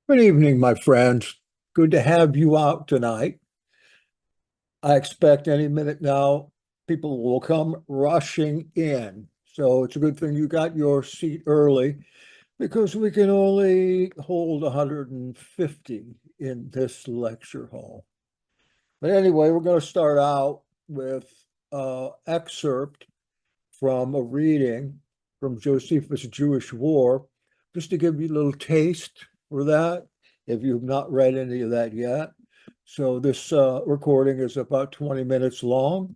Good evening, my friends. Good to have you out tonight. I expect any minute now people will come rushing in. So it's a good thing you got your seat early because we can only hold 150 in this lecture hall. But anyway, we're going to start out with an excerpt from a reading from Josephus' Jewish War, just to give you a little taste for that, if you've not read any of that yet. So this recording is about 20 minutes long,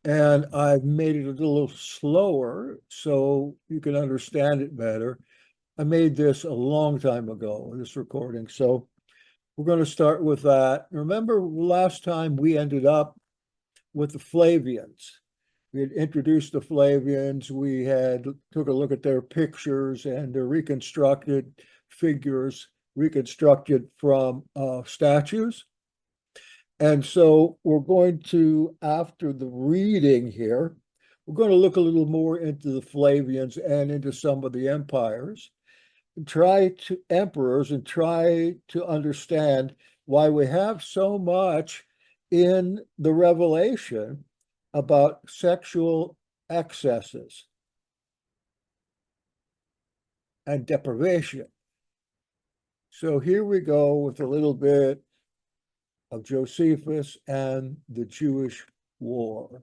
and I've made it a little slower so you can understand it better. I made this a long time ago, this recording, so we're going to start with that. Remember last time we ended up with the Flavians. We had introduced the Flavians. We had took a look at their pictures and their reconstructed figures, reconstructed from statues. And so we're going to, after the reading here, we're going to look a little more into the Flavians and into some of the empires, and emperors, and try to understand why we have so much in the Revelation about sexual excesses and deprivation. So here we go with a little bit of Josephus and the Jewish War.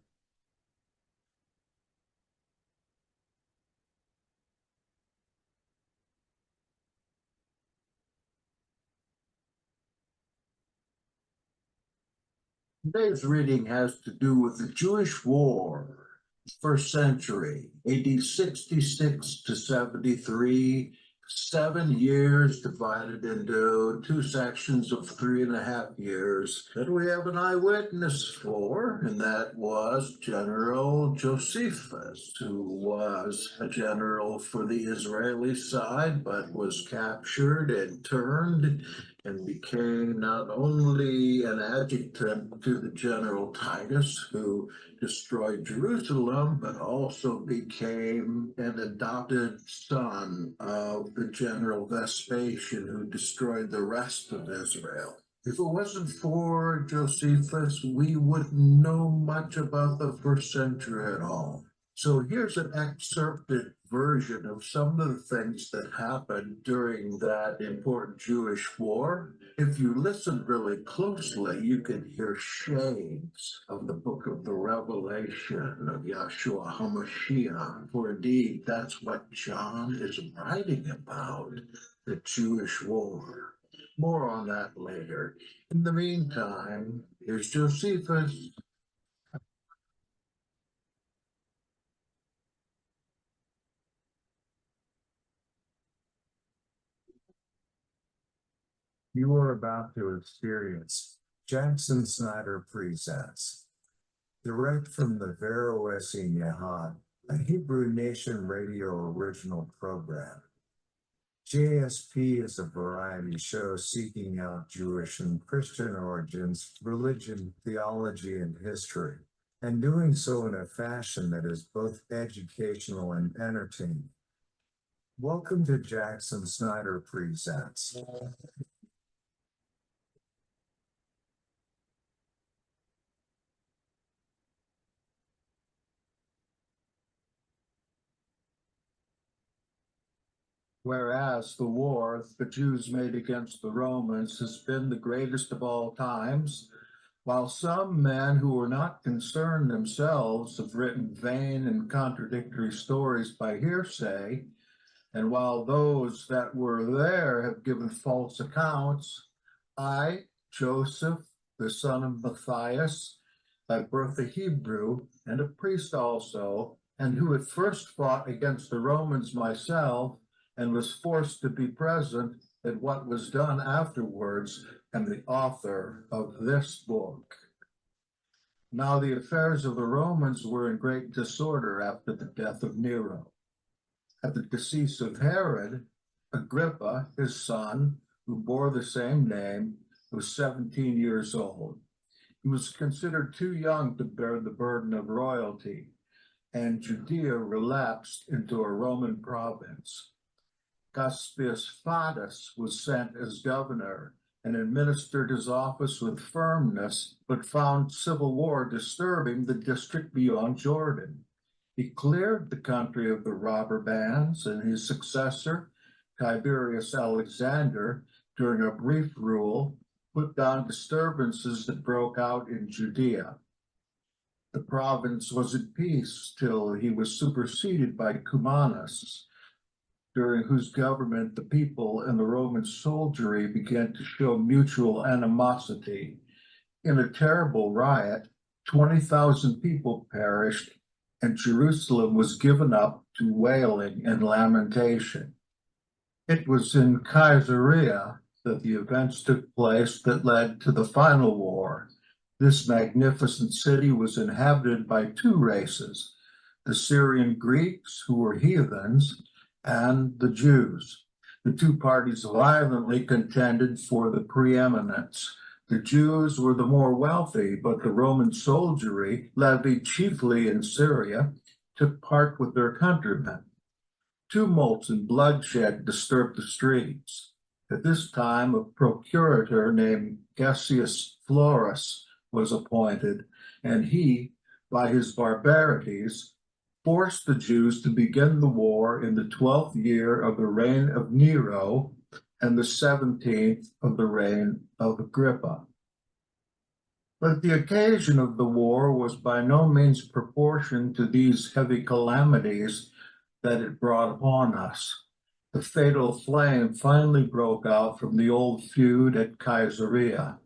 Today's reading has to do with the Jewish War, first century, AD 66 to 73, 7 years divided into two sections of 3.5 years that we have an eyewitness for, and that was General Josephus, who was a general for the Israeli side, but was captured and turned and became not only an adjutant to the General Titus, who destroyed Jerusalem, but also became an adopted son of the General Vespasian, who destroyed the rest of Israel. If it wasn't for Josephus, we wouldn't know much about the first century at all. So here's an excerpted version of some of the things that happened during that important Jewish war. If you listen really closely, you can hear shades of the book of the Revelation of Yahshua HaMashiach. For indeed, that's what John is writing about, the Jewish war. More on that later. In the meantime, here's Josephus. You are about to experience Jackson Snyder Presents, direct from the Vero Essene Yahad, a Hebrew Nation radio original program. JSP is a variety show seeking out Jewish and Christian origins, religion, theology, and history, and doing so in a fashion that is both educational and entertaining. Welcome to Jackson Snyder Presents. Whereas the war the Jews made against the Romans has been the greatest of all times, while some men who were not concerned themselves have written vain and contradictory stories by hearsay, and while those that were there have given false accounts, I, Joseph, the son of Matthias, by birth a Hebrew and a priest also, and who at first fought against the Romans myself, and was forced to be present at what was done afterwards, am the author of this book. Now the affairs of the Romans were in great disorder after the death of Nero. At the decease of Herod, Agrippa, his son, who bore the same name, was 17 years old. He was considered too young to bear the burden of royalty, and Judea relapsed into a Roman province. Cuspius Fadus was sent as governor and administered his office with firmness, but found civil war disturbing the district beyond Jordan. He cleared the country of the robber bands, and his successor, Tiberius Alexander, during a brief rule, put down disturbances that broke out in Judea. The province was at peace till he was superseded by Cumanus, during whose government the people and the Roman soldiery began to show mutual animosity. In a terrible riot, 20,000 people perished, and Jerusalem was given up to wailing and lamentation. It was in Caesarea that the events took place that led to the final war. This magnificent city was inhabited by two races, the Syrian Greeks, who were heathens, and the Jews. The two parties violently contended for the preeminence. The Jews were the more wealthy, but the Roman soldiery, levied chiefly in Syria, took part with their countrymen. Tumults and bloodshed disturbed the streets. At this time, a procurator named Gessius Florus was appointed, and he, by his barbarities, forced the Jews to begin the war in the 12th year of the reign of Nero and the 17th of the reign of Agrippa. But the occasion of the war was by no means proportioned to these heavy calamities that it brought upon us. The fatal flame finally broke out from the old feud at Caesarea.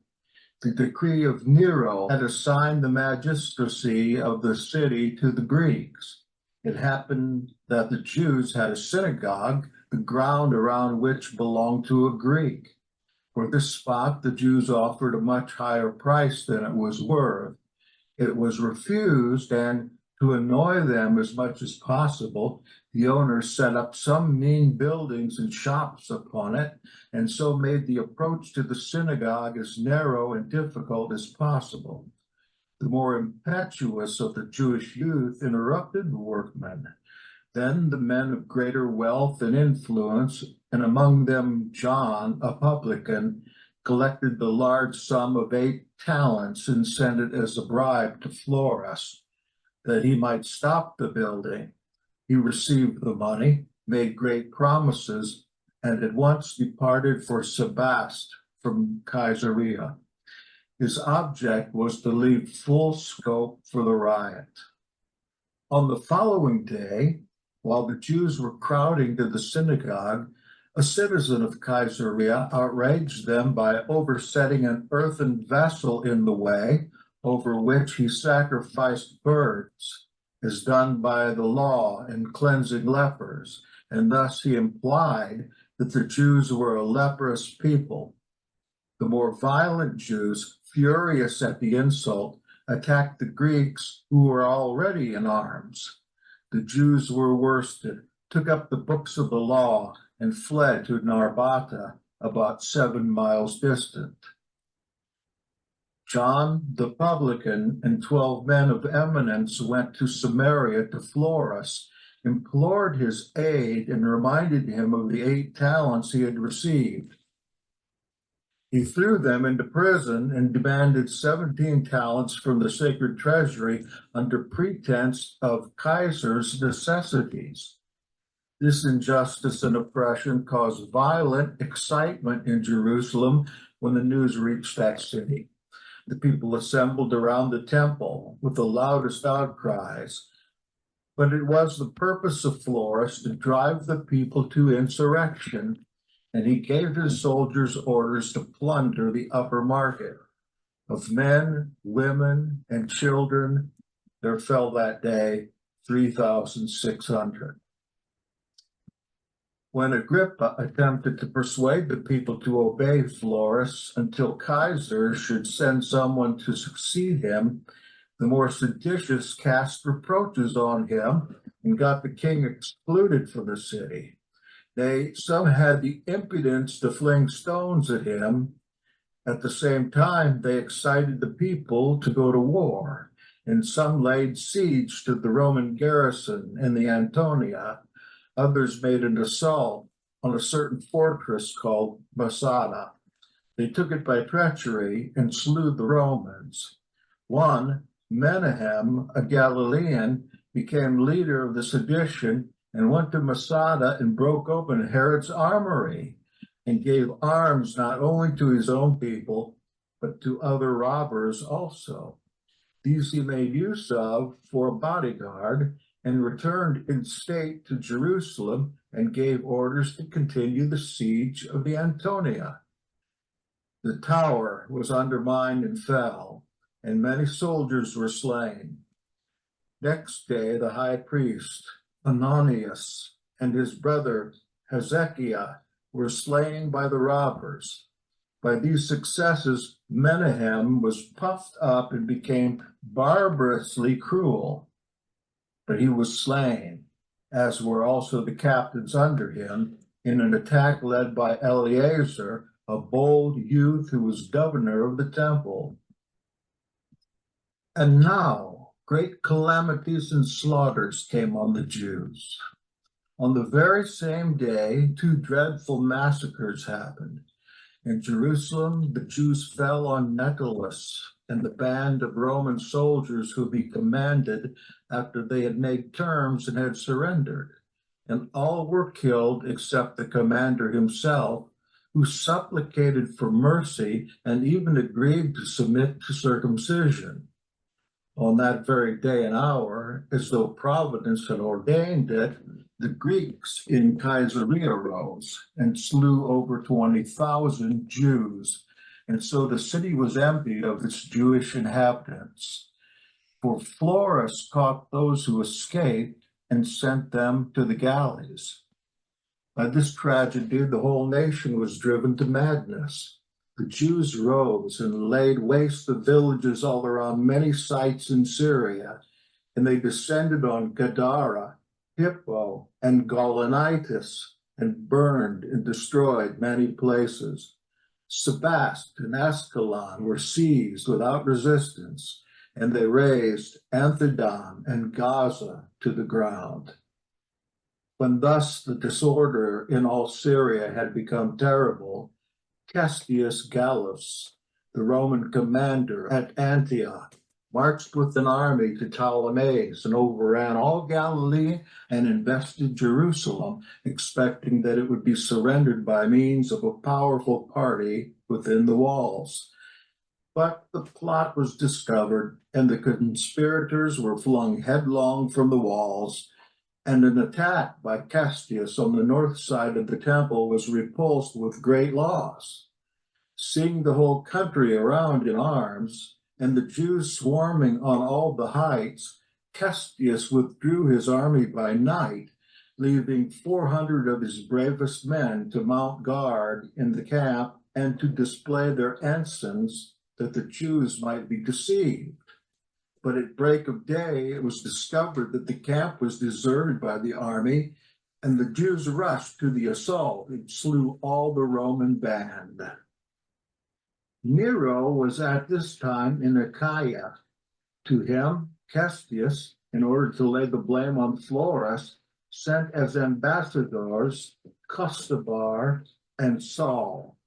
The decree of Nero had assigned the magistracy of the city to the Greeks. It happened that the Jews had a synagogue, the ground around which belonged to a Greek. For this spot, the Jews offered a much higher price than it was worth. It was refused, and to annoy them as much as possible, the owners set up some mean buildings and shops upon it, and so made the approach to the synagogue as narrow and difficult as possible. The more impetuous of the Jewish youth interrupted the workmen. Then the men of greater wealth and influence, and among them John, a publican, collected the large sum of 8 talents and sent it as a bribe to Florus, that he might stop the building. He received the money, made great promises, and at once departed for Sebast from Caesarea. His object was to leave full scope for the riot. On the following day, while the Jews were crowding to the synagogue, a citizen of Caesarea outraged them by oversetting an earthen vessel in the way, over which he sacrificed birds, as done by the law in cleansing lepers, and thus he implied that the Jews were a leprous people. The more violent Jews, furious at the insult, attacked the Greeks who were already in arms. The Jews were worsted, took up the books of the law, and fled to Narbata, about 7 miles distant. John the publican and 12 men of eminence went to Samaria to Florus, implored his aid, and reminded him of the 8 talents he had received. He threw them into prison and demanded 17 talents from the sacred treasury under pretense of Caesar's necessities. This injustice and oppression caused violent excitement in Jerusalem when the news reached that city. The people assembled around the temple with the loudest outcries. But it was the purpose of Florus to drive the people to insurrection, and he gave his soldiers orders to plunder the upper market. Of men, women, and children, there fell that day 3,600. When Agrippa attempted to persuade the people to obey Florus until Caesar should send someone to succeed him, the more seditious cast reproaches on him and got the king excluded from the city. Some had the impudence to fling stones at him. At the same time, they excited the people to go to war, and some laid siege to the Roman garrison in the Antonia. Others made an assault on a certain fortress called Masada. They took it by treachery and slew the Romans. One, Menahem, a Galilean, became leader of the sedition and went to Masada and broke open Herod's armory and gave arms not only to his own people, but to other robbers also. These he made use of for a bodyguard and returned in state to Jerusalem and gave orders to continue the siege of the Antonia. The tower was undermined and fell, and many soldiers were slain. Next day, the high priest, Ananias, and his brother Hezekiah were slain by the robbers. By these successes, Menahem was puffed up and became barbarously cruel. But he was slain, as were also the captains under him, in an attack led by Eleazar, a bold youth who was governor of the temple. And now great calamities and slaughters came on the Jews. On the very same day, two dreadful massacres happened. In Jerusalem, the Jews fell on Nicholas and the band of Roman soldiers who he commanded after they had made terms and had surrendered. And all were killed except the commander himself, who supplicated for mercy and even agreed to submit to circumcision. On that very day and hour, as though Providence had ordained it, the Greeks in Caesarea rose and slew over 20,000 Jews, and so the city was emptied of its Jewish inhabitants. For Florus caught those who escaped and sent them to the galleys. By this tragedy, the whole nation was driven to madness. The Jews rose and laid waste the villages all around many sites in Syria, and they descended on Gadara, Hippo, and Gaulonitis, and burned and destroyed many places. Sebast and Ascalon were seized without resistance, and they razed Anthedon and Gaza to the ground. When thus the disorder in all Syria had become terrible, Castius Gallus, the Roman commander at Antioch, marched with an army to Ptolemais and overran all Galilee and invested Jerusalem, expecting that it would be surrendered by means of a powerful party within the walls. But the plot was discovered, and the conspirators were flung headlong from the walls, and an attack by Castius on the north side of the temple was repulsed with great loss. Seeing the whole country around in arms, and the Jews swarming on all the heights, Castius withdrew his army by night, leaving 400 of his bravest men to mount guard in the camp and to display their ensigns, that the Jews might be deceived. But at break of day, it was discovered that the camp was deserted by the army, and the Jews rushed to the assault and slew all the Roman band. Nero was at this time in Achaia. To him, Castius, in order to lay the blame on Florus, sent as ambassadors Costobar and Saul,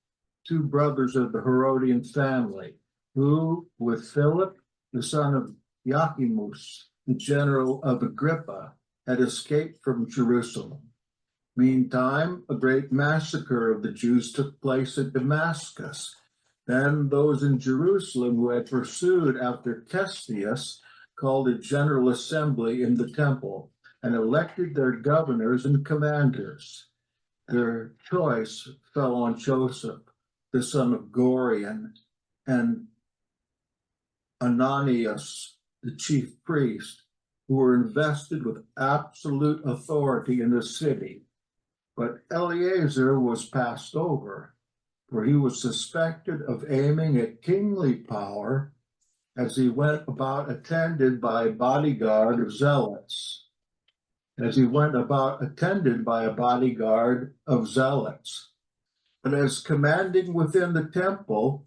two brothers of the Herodian family, who, with Philip, the son of Joachimus, the general of Agrippa, had escaped from Jerusalem. Meantime, a great massacre of the Jews took place at Damascus. Then those in Jerusalem who had pursued after Castius called a general assembly in the temple and elected their governors and commanders. Their choice fell on Joseph, the son of Gorion, and Ananias, the chief priest, who were invested with absolute authority in the city. But Eleazar was passed over, for he was suspected of aiming at kingly power as he went about attended by a bodyguard of zealots. But as commanding within the temple,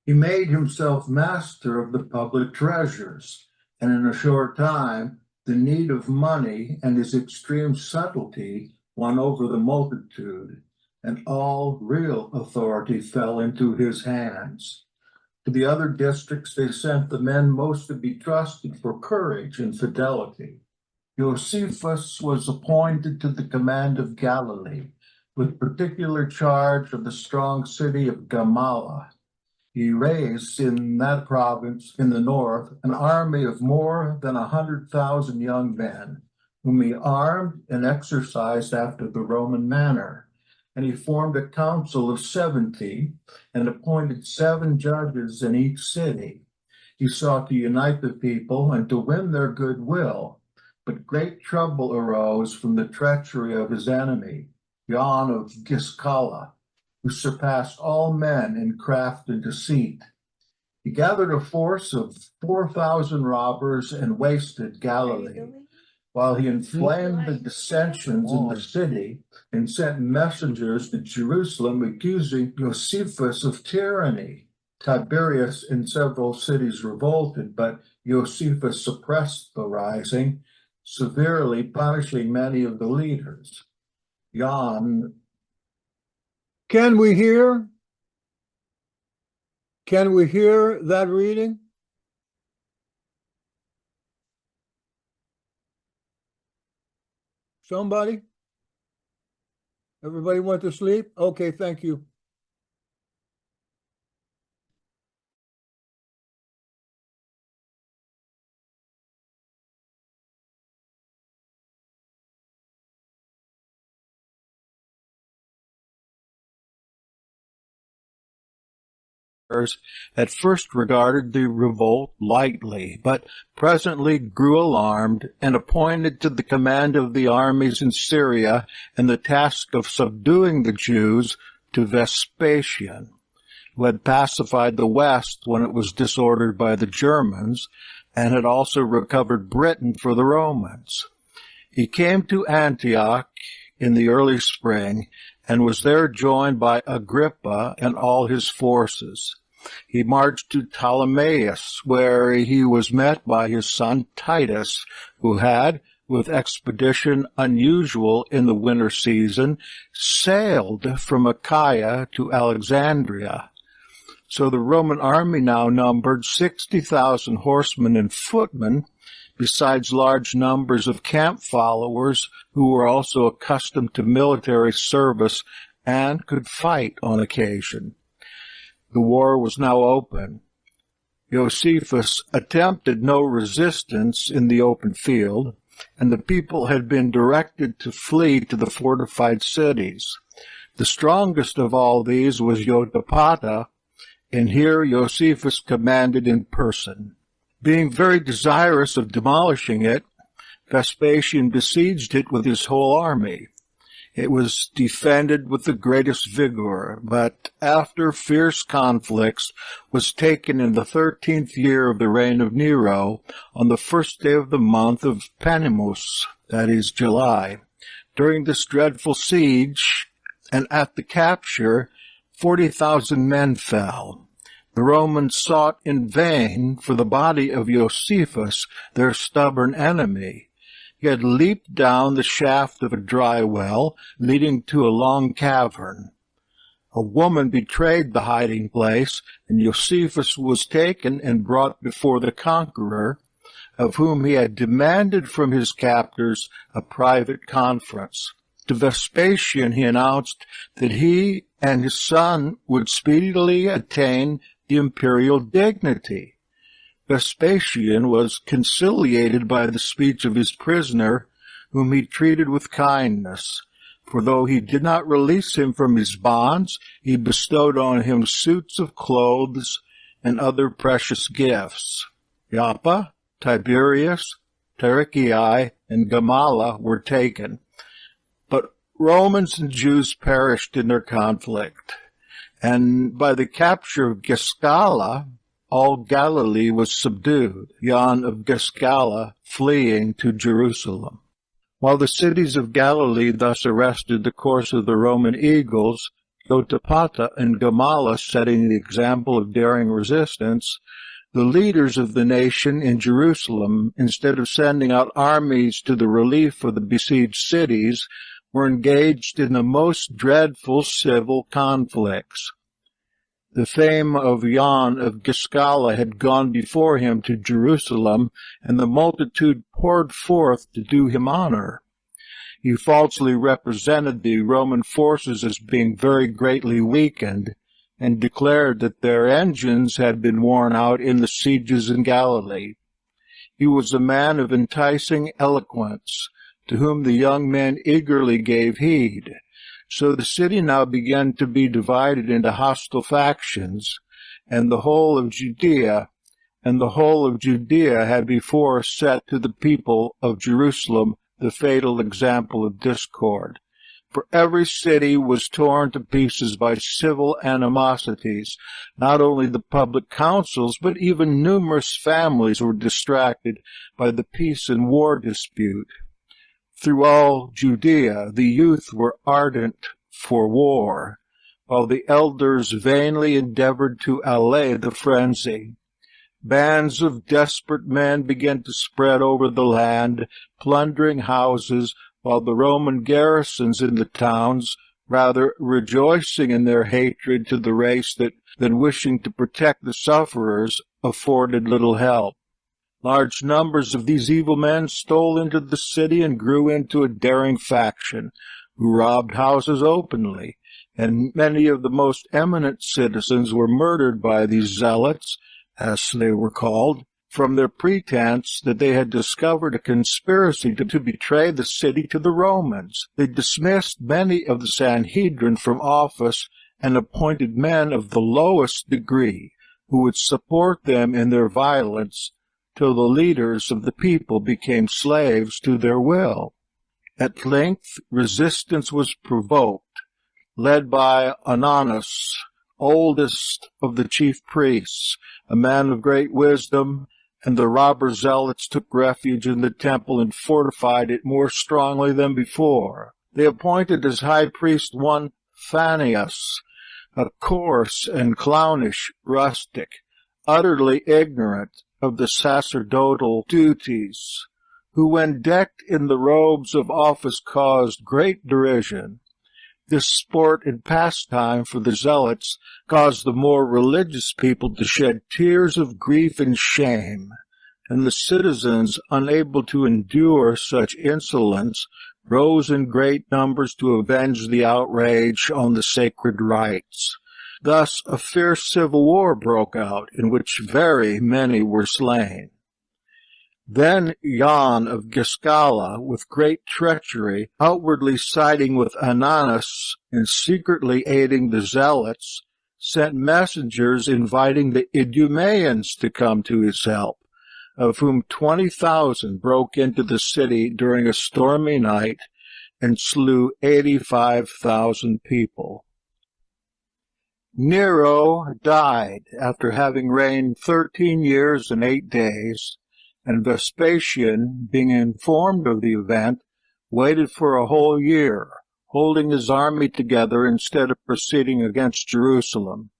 he made himself master of the public treasures, and in a short time, the need of money and his extreme subtlety won over the multitude, and all real authority fell into his hands. To the other districts they sent the men most to be trusted for courage and fidelity. Josephus was appointed to the command of Galilee, with particular charge of the strong city of Gamala. He raised in that province in the north an army of more than 100,000 young men, whom he armed and exercised after the Roman manner. And he formed a council of 70 and appointed 7 judges in each city. He sought to unite the people and to win their goodwill, but great trouble arose from the treachery of his enemy, John of Giscala, who surpassed all men in craft and deceit. He gathered a force of 4,000 robbers and wasted Galilee, while he inflamed the dissensions in the city and sent messengers to Jerusalem accusing Josephus of tyranny. Tiberius in several cities revolted, but Josephus suppressed the rising, severely punishing many of the leaders. Can we hear that reading? Somebody? Everybody went to sleep? Okay, thank you. At first regarded the revolt lightly, but presently grew alarmed, and appointed to the command of the armies in Syria and the task of subduing the Jews to Vespasian, who had pacified the West when it was disordered by the Germans, and had also recovered Britain for the Romans. He came to Antioch in the early spring, and was there joined by Agrippa and all his forces. He marched to Ptolemais, where he was met by his son Titus, who had, with expedition unusual in the winter season, sailed from Achaia to Alexandria. So the Roman army now numbered 60,000 horsemen and footmen, besides large numbers of camp followers who were also accustomed to military service and could fight on occasion. The war was now open. Josephus attempted no resistance in the open field, and the people had been directed to flee to the fortified cities. The strongest of all these was Jotapata, and here Josephus commanded in person. Being very desirous of demolishing it, Vespasian besieged it with his whole army. It was defended with the greatest vigor, but after fierce conflicts was taken in the 13th year of the reign of Nero, on the first day of the month of Panemus, that is, July. During this dreadful siege, and at the capture, 40,000 men fell. The Romans sought in vain for the body of Josephus, their stubborn enemy. He had leaped down the shaft of a dry well, leading to a long cavern. A woman betrayed the hiding place, and Josephus was taken and brought before the conqueror, of whom he had demanded from his captors a private conference. To Vespasian he announced that he and his son would speedily attain the imperial dignity. Vespasian was conciliated by the speech of his prisoner, whom he treated with kindness, for though he did not release him from his bonds, he bestowed on him suits of clothes and other precious gifts. Joppa, Tiberius, Tarichii, and Gamala were taken, but Romans and Jews perished in their conflict, and by the capture of Giscala, all Galilee was subdued, John of Giscala fleeing to Jerusalem. While the cities of Galilee thus arrested the course of the Roman eagles, Jotapata and Gamala setting the example of daring resistance, the leaders of the nation in Jerusalem, instead of sending out armies to the relief of the besieged cities, were engaged in the most dreadful civil conflicts. The fame of Jan of Giscala had gone before him to Jerusalem, and the multitude poured forth to do him honor. He falsely represented the Roman forces as being very greatly weakened, and declared that their engines had been worn out in the sieges in Galilee. He was a man of enticing eloquence, to whom the young men eagerly gave heed. So the city now began to be divided into hostile factions, and the whole of Judea had before set to the people of Jerusalem the fatal example of discord. For every city was torn to pieces by civil animosities. Not only the public councils, but even numerous families were distracted by the peace and war dispute. Through all Judea, the youth were ardent for war, while the elders vainly endeavored to allay the frenzy. Bands of desperate men began to spread over the land, plundering houses, while the Roman garrisons in the towns, rather rejoicing in their hatred to the race than wishing to protect the sufferers, afforded little help. Large numbers of these evil men stole into the city and grew into a daring faction, who robbed houses openly, and many of the most eminent citizens were murdered by these zealots, as they were called, from their pretense that they had discovered a conspiracy to betray the city to the Romans. They dismissed many of the Sanhedrin from office and appointed men of the lowest degree, who would support them in their violence, till the leaders of the people became slaves to their will. At length resistance was provoked, led by Ananus, oldest of the chief priests, a man of great wisdom, and the robber zealots took refuge in the temple and fortified it more strongly than before. They appointed as high priest one Phanius, a coarse and clownish rustic, utterly ignorant of the sacerdotal duties, who when decked in the robes of office caused great derision. This sport and pastime for the zealots caused the more religious people to shed tears of grief and shame, and the citizens, unable to endure such insolence, rose in great numbers to avenge the outrage on the sacred rites. Thus a fierce civil war broke out, in which very many were slain. Then Jan of Giscala, with great treachery, outwardly siding with Ananus and secretly aiding the zealots, sent messengers inviting the Idumeans to come to his help, of whom 20,000 broke into the city during a stormy night and slew 85,000 people. Nero died after having reigned 13 years and 8 days, and Vespasian, being informed of the event, waited for a whole year, holding his army together instead of proceeding against Jerusalem.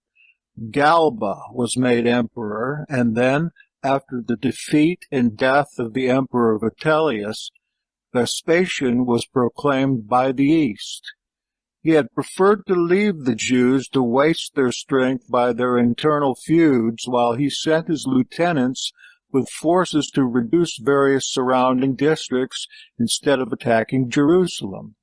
Galba was made emperor, and then, after the defeat and death of the emperor Vitellius, Vespasian was proclaimed by the East. He had preferred to leave the Jews to waste their strength by their internal feuds, while he sent his lieutenants with forces to reduce various surrounding districts instead of attacking Jerusalem.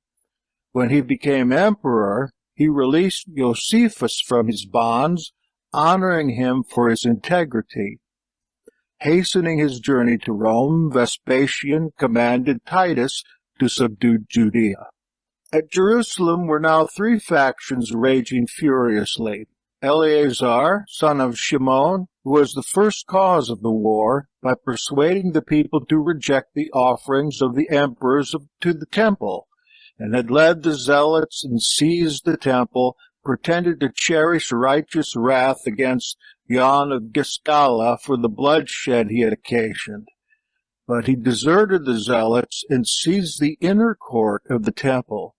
When he became emperor, he released Josephus from his bonds, honoring him for his integrity. Hastening his journey to Rome, Vespasian commanded Titus to subdue Judea. At Jerusalem were now 3 factions raging furiously. Eleazar, son of Shimon, who was the first cause of the war, by persuading the people to reject the offerings of the emperors to the temple, and had led the zealots and seized the temple, pretended to cherish righteous wrath against Jan of Giscala for the bloodshed he had occasioned. But he deserted the zealots and seized the inner court of the temple,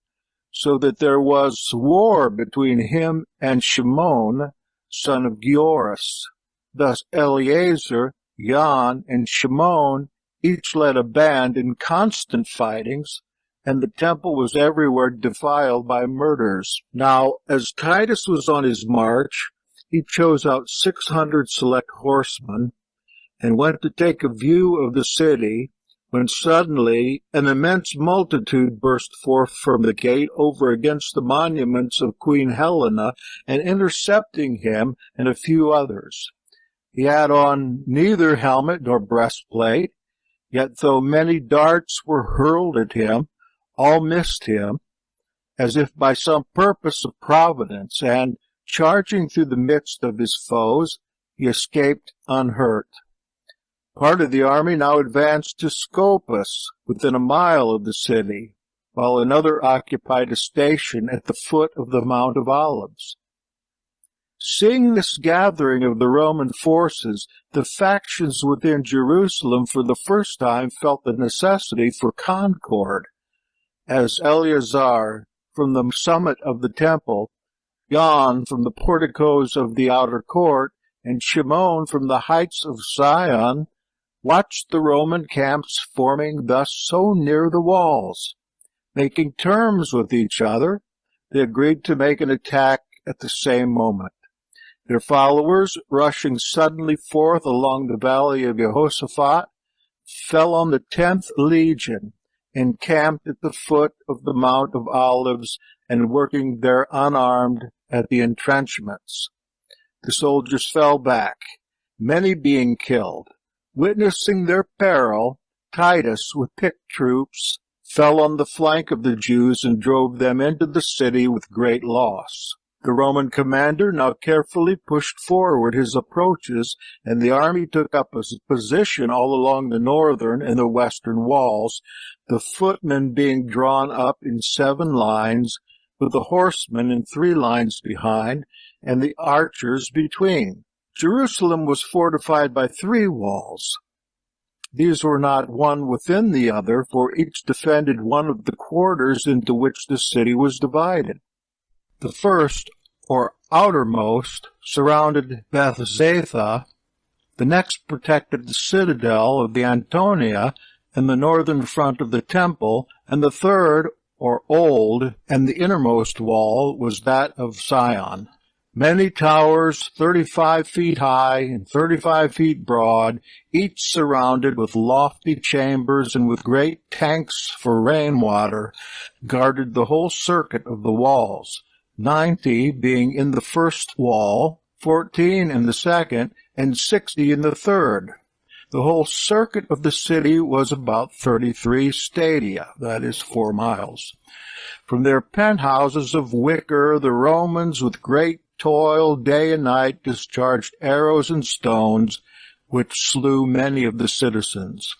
so that there was war between him and Shimon, son of Gioras. Thus Eleazar, Jan, and Shimon each led a band in constant fightings, and the temple was everywhere defiled by murders. Now, as Titus was on his march, he chose out 600 select horsemen and went to take a view of the city, when suddenly an immense multitude burst forth from the gate over against the monuments of Queen Helena, and intercepting him and a few others. He had on neither helmet nor breastplate, yet though many darts were hurled at him, all missed him, as if by some purpose of providence, and, charging through the midst of his foes, he escaped unhurt. Part of the army now advanced to Scopus, within a mile of the city, while another occupied a station at the foot of the Mount of Olives. Seeing this gathering of the Roman forces, the factions within Jerusalem for the first time felt the necessity for concord, as Eleazar from the summit of the temple, Jan from the porticos of the outer court, and Shimon from the heights of Zion, watched the Roman camps forming thus so near the walls. Making terms with each other, they agreed to make an attack at the same moment. Their followers, rushing suddenly forth along the valley of Jehoshaphat, fell on the 10th Legion, encamped at the foot of the Mount of Olives, and working there unarmed at the entrenchments. The soldiers fell back, many being killed. Witnessing their peril, Titus, with picked troops, fell on the flank of the Jews and drove them into the city with great loss. The Roman commander now carefully pushed forward his approaches, and the army took up a position all along the northern and the western walls, the footmen being drawn up in 7 lines, with the horsemen in 3 lines behind, and the archers between. Jerusalem was fortified by 3 walls. These were not one within the other, for each defended one of the quarters into which the city was divided. The first, or outermost, surrounded Bethzatha, the next protected the citadel of the Antonia and the northern front of the temple, and the third, or old, and the innermost wall was that of Zion. Many towers, 35 feet high and 35 feet broad, each surrounded with lofty chambers and with great tanks for rainwater, guarded the whole circuit of the walls, 90 being in the first wall, 14 in the second, and 60 in the third. The whole circuit of the city was about 33 stadia, that is 4 miles. From their penthouses of wicker, the Romans, with great toil, day and night, discharged arrows and stones, which slew many of the citizens.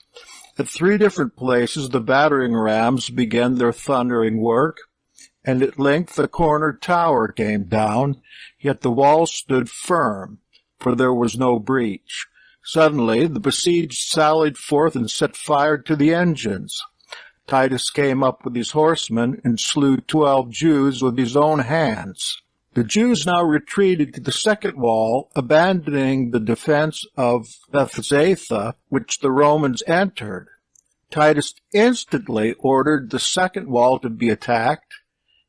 At 3 different places the battering rams began their thundering work, and at length the corner tower came down, yet the walls stood firm, for there was no breach. Suddenly the besieged sallied forth and set fire to the engines. Titus came up with his horsemen and slew 12 Jews with his own hands. The Jews now retreated to the second wall, abandoning the defense of Bethzatha, which the Romans entered. Titus instantly ordered the second wall to be attacked,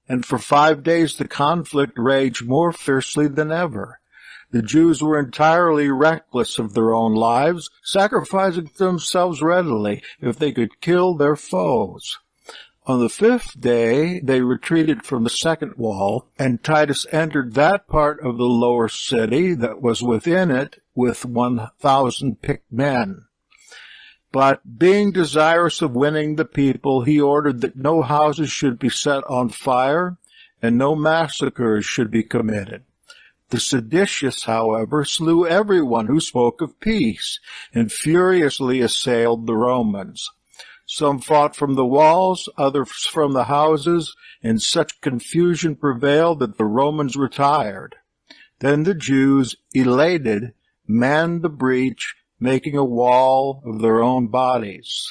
and for 5 days the conflict raged more fiercely than ever. The Jews were entirely reckless of their own lives, sacrificing themselves readily if they could kill their foes. On the 5th day they retreated from the second wall, and Titus entered that part of the lower city that was within it with 1,000 picked men. But being desirous of winning the people, he ordered that no houses should be set on fire, and no massacres should be committed. The seditious, however, slew everyone who spoke of peace, and furiously assailed the Romans. Some fought from the walls, others from the houses, and such confusion prevailed that the Romans retired. Then the Jews, elated, manned the breach, making a wall of their own bodies.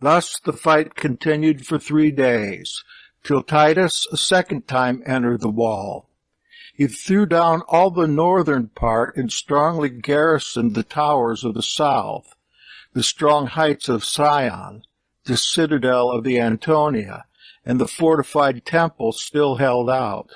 Thus the fight continued for 3 days, till Titus a second time entered the wall. He threw down all the northern part and strongly garrisoned the towers of the south, the strong heights of Sion, the citadel of the Antonia, and the fortified temple still held out.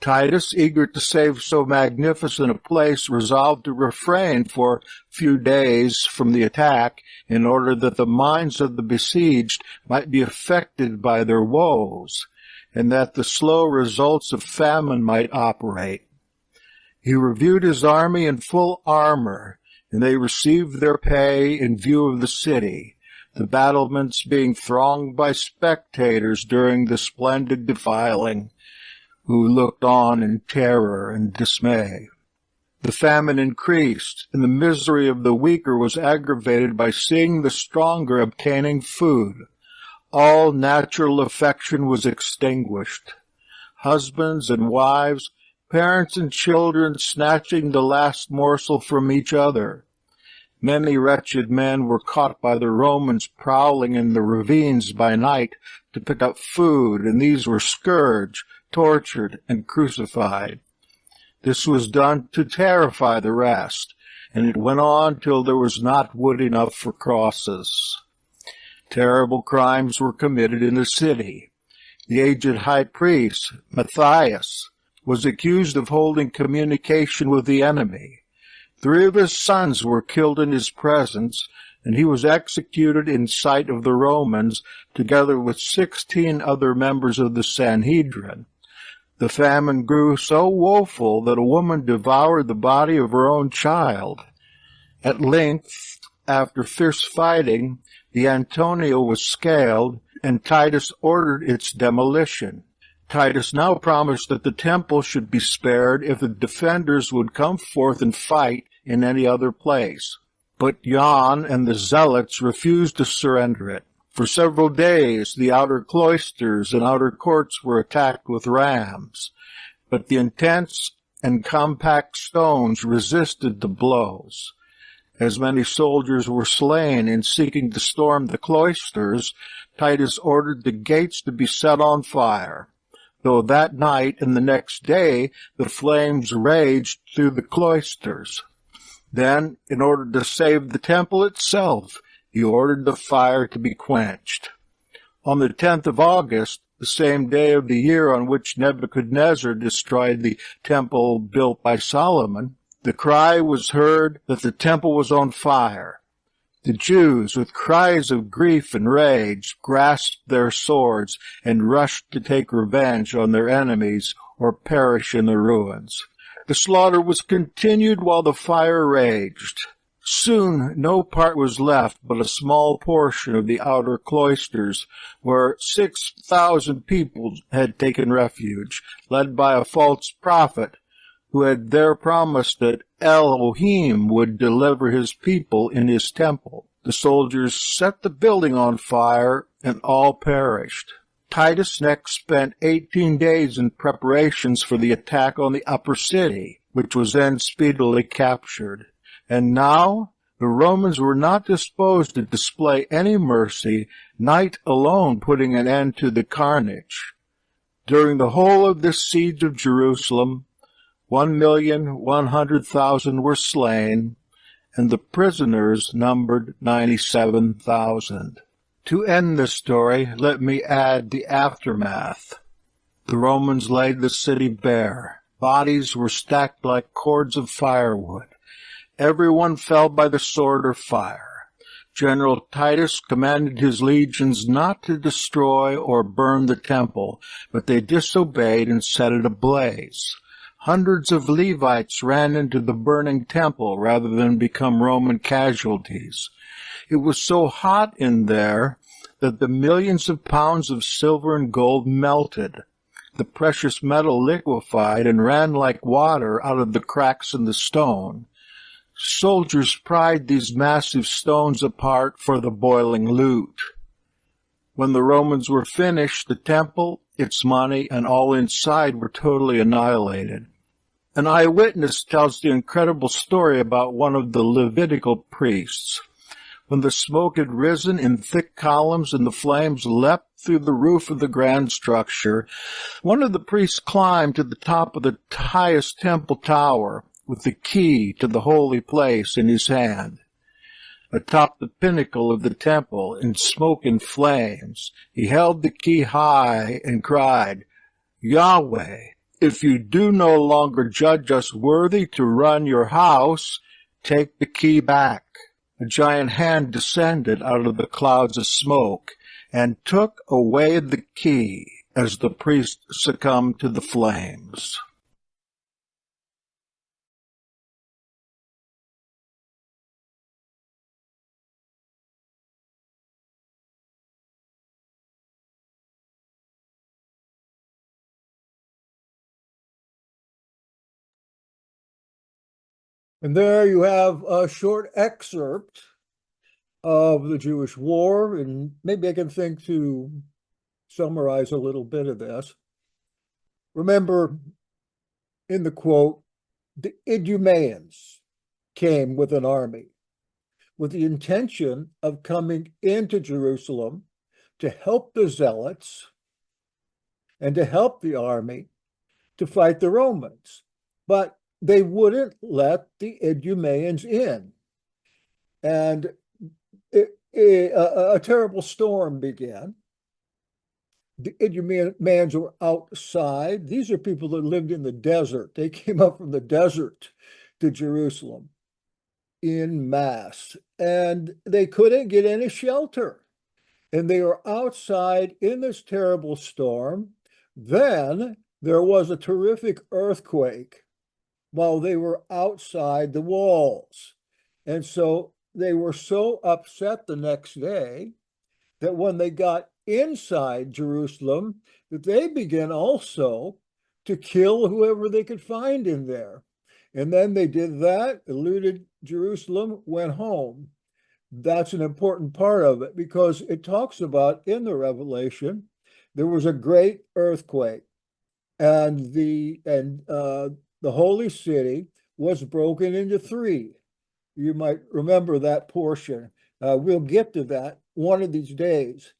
Titus, eager to save so magnificent a place, resolved to refrain for a few days from the attack in order that the minds of the besieged might be affected by their woes, and that the slow results of famine might operate. He reviewed his army in full armor, and they received their pay in view of the city, the battlements being thronged by spectators during the splendid defiling, who looked on in terror and dismay. The famine increased, and the misery of the weaker was aggravated by seeing the stronger obtaining food. All natural affection was extinguished. Husbands and wives, parents and children snatching the last morsel from each other. Many wretched men were caught by the Romans prowling in the ravines by night to pick up food, and these were scourged, tortured, and crucified. This was done to terrify the rest, and it went on till there was not wood enough for crosses. Terrible crimes were committed in the city. The aged high priest, Matthias, was accused of holding communication with the enemy. 3 of his sons were killed in his presence, and he was executed in sight of the Romans, together with 16 other members of the Sanhedrin. The famine grew so woeful that a woman devoured the body of her own child. At length, after fierce fighting, the Antonia was scaled, and Titus ordered its demolition. Titus now promised that the temple should be spared if the defenders would come forth and fight in any other place. But Jan and the zealots refused to surrender it. For several days the outer cloisters and outer courts were attacked with rams, but the intense and compact stones resisted the blows. As many soldiers were slain in seeking to storm the cloisters, Titus ordered the gates to be set on fire, though that night and the next day the flames raged through the cloisters. Then, in order to save the temple itself, he ordered the fire to be quenched. On the 10th of August, the same day of the year on which Nebuchadnezzar destroyed the temple built by Solomon, the cry was heard that the temple was on fire. The Jews, with cries of grief and rage, grasped their swords and rushed to take revenge on their enemies or perish in the ruins. The slaughter was continued while the fire raged. Soon no part was left but a small portion of the outer cloisters, where 6,000 people had taken refuge, led by a false prophet, who had there promised that Elohim would deliver his people in his temple. The soldiers set the building on fire, and all perished. Titus next spent 18 days in preparations for the attack on the upper city, which was then speedily captured. And now the Romans were not disposed to display any mercy, night alone putting an end to the carnage. During the whole of this siege of Jerusalem, 1,100,000 were slain, and the prisoners numbered 97,000. To end this story, let me add the aftermath. The Romans laid the city bare. Bodies were stacked like cords of firewood. Everyone fell by the sword or fire. General Titus commanded his legions not to destroy or burn the temple, but they disobeyed and set it ablaze. Hundreds of Levites ran into the burning temple rather than become Roman casualties. It was so hot in there that the millions of pounds of silver and gold melted. The precious metal liquefied and ran like water out of the cracks in the stone. Soldiers pried these massive stones apart for the boiling loot. When the Romans were finished, the temple, its money, and all inside were totally annihilated. An eyewitness tells the incredible story about one of the Levitical priests. When the smoke had risen in thick columns and the flames leapt through the roof of the grand structure, one of the priests climbed to the top of the highest temple tower, with the key to the holy place in his hand. atop the pinnacle of the temple in smoke and flames. He held the key high and cried, Yahweh, if you do no longer judge us worthy to run your house, take the key back. A giant hand descended out of the clouds of smoke and took away the key as the priest succumbed to the flames. And there you have a short excerpt of the Jewish War, and maybe I can think to summarize a little bit of this. Remember, in the quote, the Idumeans came with an army with the intention of coming into Jerusalem to help the Zealots and to help the army to fight the Romans. But they wouldn't let the Idumeans in. And a terrible storm began. The Idumeans were outside. These are people that lived in the desert. They came up from the desert to Jerusalem in mass, and they couldn't get any shelter. And they were outside in this terrible storm. Then there was a terrific earthquake while they were outside the walls. And so they were so upset the next day that when they got inside Jerusalem, that they began also to kill whoever they could find in there. And then they did that, eluded Jerusalem, went home. That's an important part of it because it talks about in the Revelation, there was a great earthquake and the holy city was broken into three. You might remember that portion. We'll get to that one of these days.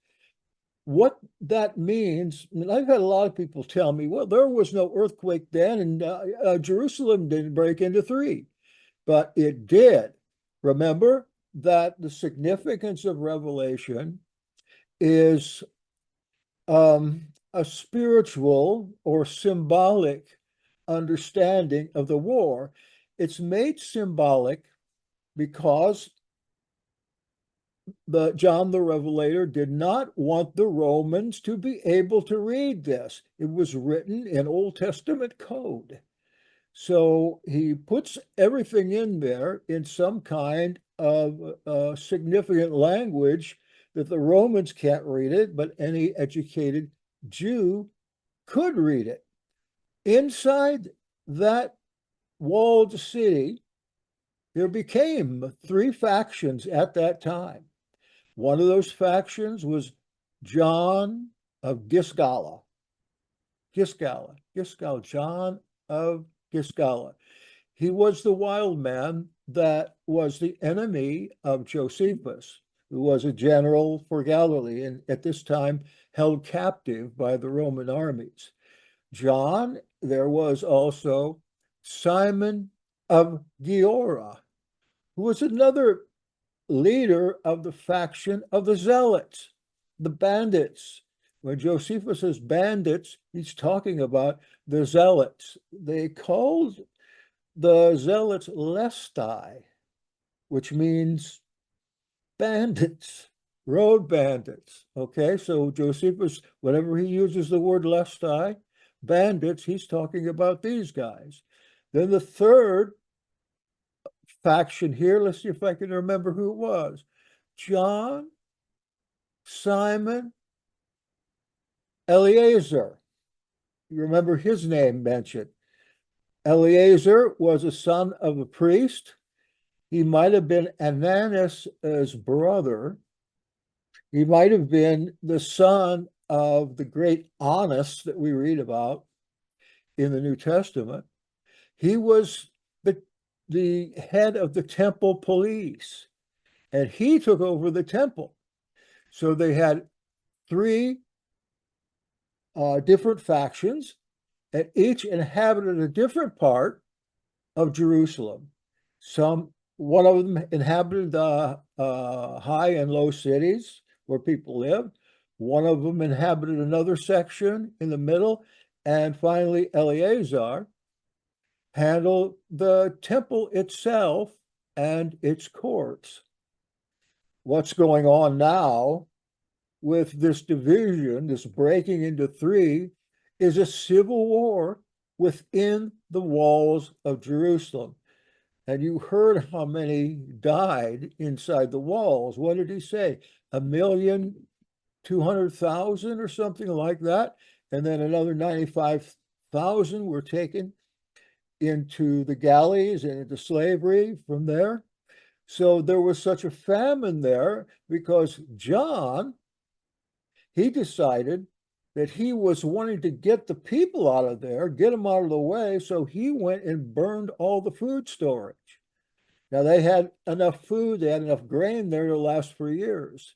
What that means, I mean, I've had a lot of people tell me, well, there was no earthquake then, and Jerusalem didn't break into three, but it did. Remember that the significance of Revelation is a spiritual or symbolic understanding of the war. It's made symbolic because John the Revelator did not want the Romans to be able to read this. It was written in Old Testament code. So he puts everything in there in some kind of significant language that the Romans can't read it, but any educated Jew could read it. Inside that walled city, there became three factions at that time. One of those factions was John of Giscala. John of Giscala. He was the wild man that was the enemy of Josephus, who was a general for Galilee and at this time held captive by the Roman armies. John, there was also Simon of Giora, who was another leader of the faction of the Zealots, the bandits. When Josephus says bandits, he's talking about the Zealots. They called the Zealots lestai, which means bandits, road bandits. Okay, so Josephus, whenever he uses the word lestai, bandits, he's talking about these guys. Then the third faction here, let's see if I can remember who it was. John, Simon, Eleazar. You remember his name mentioned. Eleazar was a son of a priest. He might have been Ananias' brother. He might have been the son of the great Annas that we read about in the New Testament. He was the head of the temple police, and he took over the temple. So they had three different factions, and each inhabited a different part of Jerusalem. Some One of them inhabited the high and low cities where people lived. One of them inhabited another section in the middle. And finally, Eleazar handled the temple itself and its courts. What's going on now with this division, this breaking into three, is a civil war within the walls of Jerusalem. And you heard how many died inside the walls. What did he say? 1,200,000 or something like that. And then another 95,000 were taken into the galleys and into slavery from there. So there was such a famine there because John, he decided that he was wanting to get the people out of there, get them out of the way. So he went and burned all the food storage. Now they had enough food, they had enough grain there to last for years.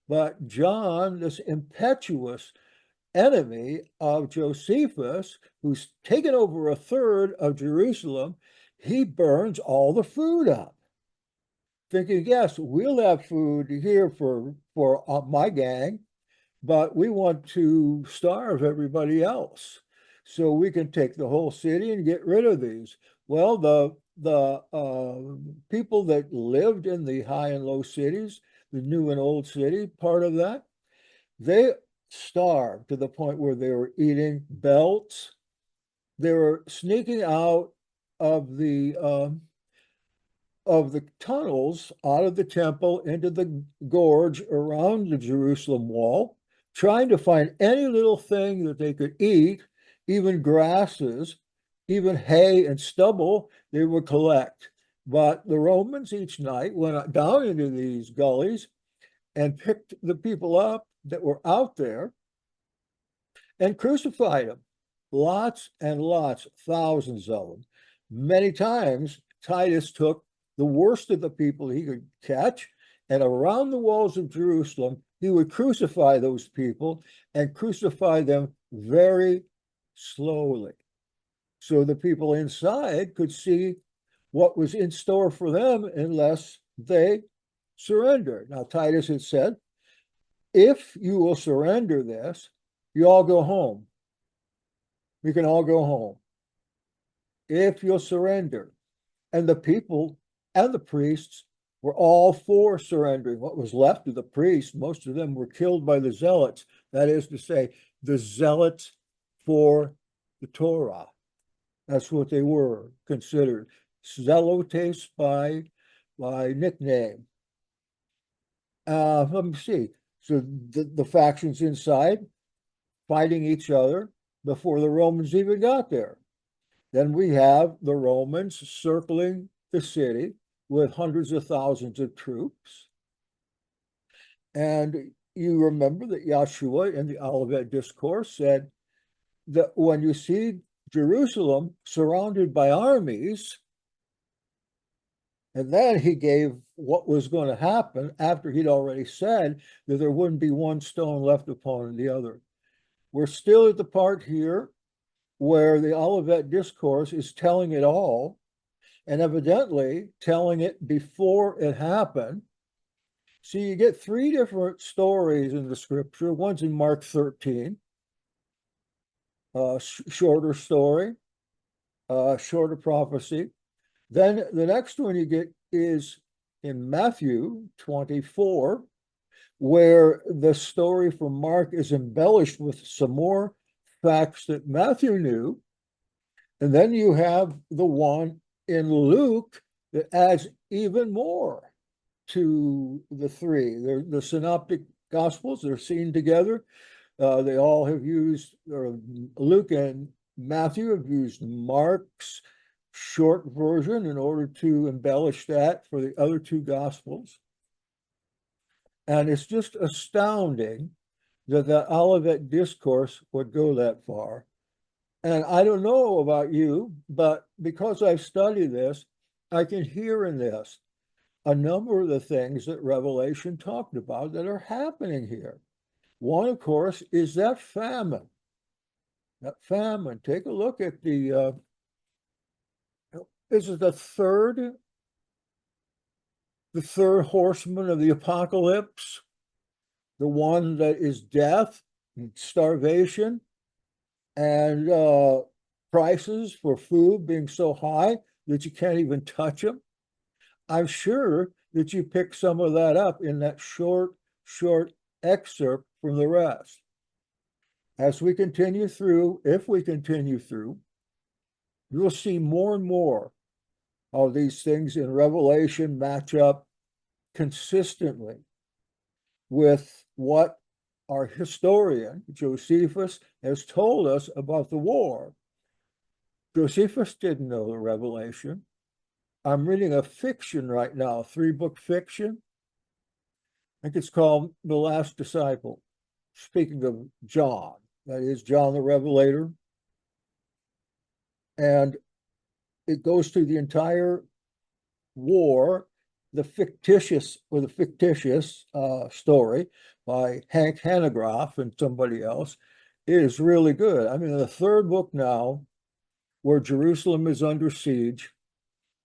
But John, this impetuous enemy of Josephus, who's taken over a third of Jerusalem, he burns all the food up, thinking, yes, we'll have food here for my gang, but we want to starve everybody else so we can take the whole city and get rid of these. Well, the people that lived in the high and low cities, the new and old city, part of that, they starved to the point where they were eating belts. They were sneaking out of the tunnels out of the temple into the gorge around the Jerusalem wall, trying to find any little thing that they could eat, even grasses, even hay and stubble they would collect. But the Romans each night went down into these gullies and picked the people up that were out there and crucified them. Lots and lots, thousands of them. Many times, Titus took the worst of the people he could catch, and around the walls of Jerusalem, he would crucify those people and crucify them very slowly. So the people inside could see what was in store for them unless they surrendered. Now, Titus had said, if you will surrender this, you all go home. We can all go home. If you'll surrender. And the people and the priests were all for surrendering. What was left of the priests, most of them were killed by the zealots. That is to say, the zealots for the Torah. That's what they were considered. Zelotes by nickname. Let me see. So the factions inside fighting each other before the Romans even got there. Then we have the Romans circling the city with hundreds of thousands of troops. And you remember that Yeshua in the Olivet Discourse said that when you see Jerusalem surrounded by armies, and then he gave what was going to happen after he'd already said that there wouldn't be one stone left upon the other. We're still at the part here where the Olivet Discourse is telling it all, and evidently telling it before it happened. So you get three different stories in the scripture. One's in Mark 13, shorter story, shorter prophecy. Then the next one you get is in Matthew 24, where the story from Mark is embellished with some more facts that Matthew knew. And then you have the one in Luke that adds even more to the three. They're the synoptic gospels, they're seen together. They all have used, or Luke and Matthew have used Mark's short version in order to embellish that for the other two gospels. And it's just astounding that the Olivet Discourse would go that far. And I don't know about you, but because I've studied this, I can hear in this a number of the things that Revelation talked about that are happening here. One, of course, is that famine. That famine. Take a look at the, this is the third the third horseman of the apocalypse, the one that is death and starvation and prices for food being so high that you can't even touch them. I'm sure that you picked some of that up in that short excerpt from the rest. As we continue through, if we continue through, you'll see more and more of these things in Revelation match up consistently with what our historian, Josephus, has told us about the war. Josephus didn't know the Revelation. I'm reading a fiction right now, 3-book fiction. I think it's called The Last Disciple. Speaking of John, that is John the Revelator. And it goes through the entire war, the fictitious story by Hank Hanegraaff and somebody else. It is really good. I'm in the 3rd book now, where Jerusalem is under siege,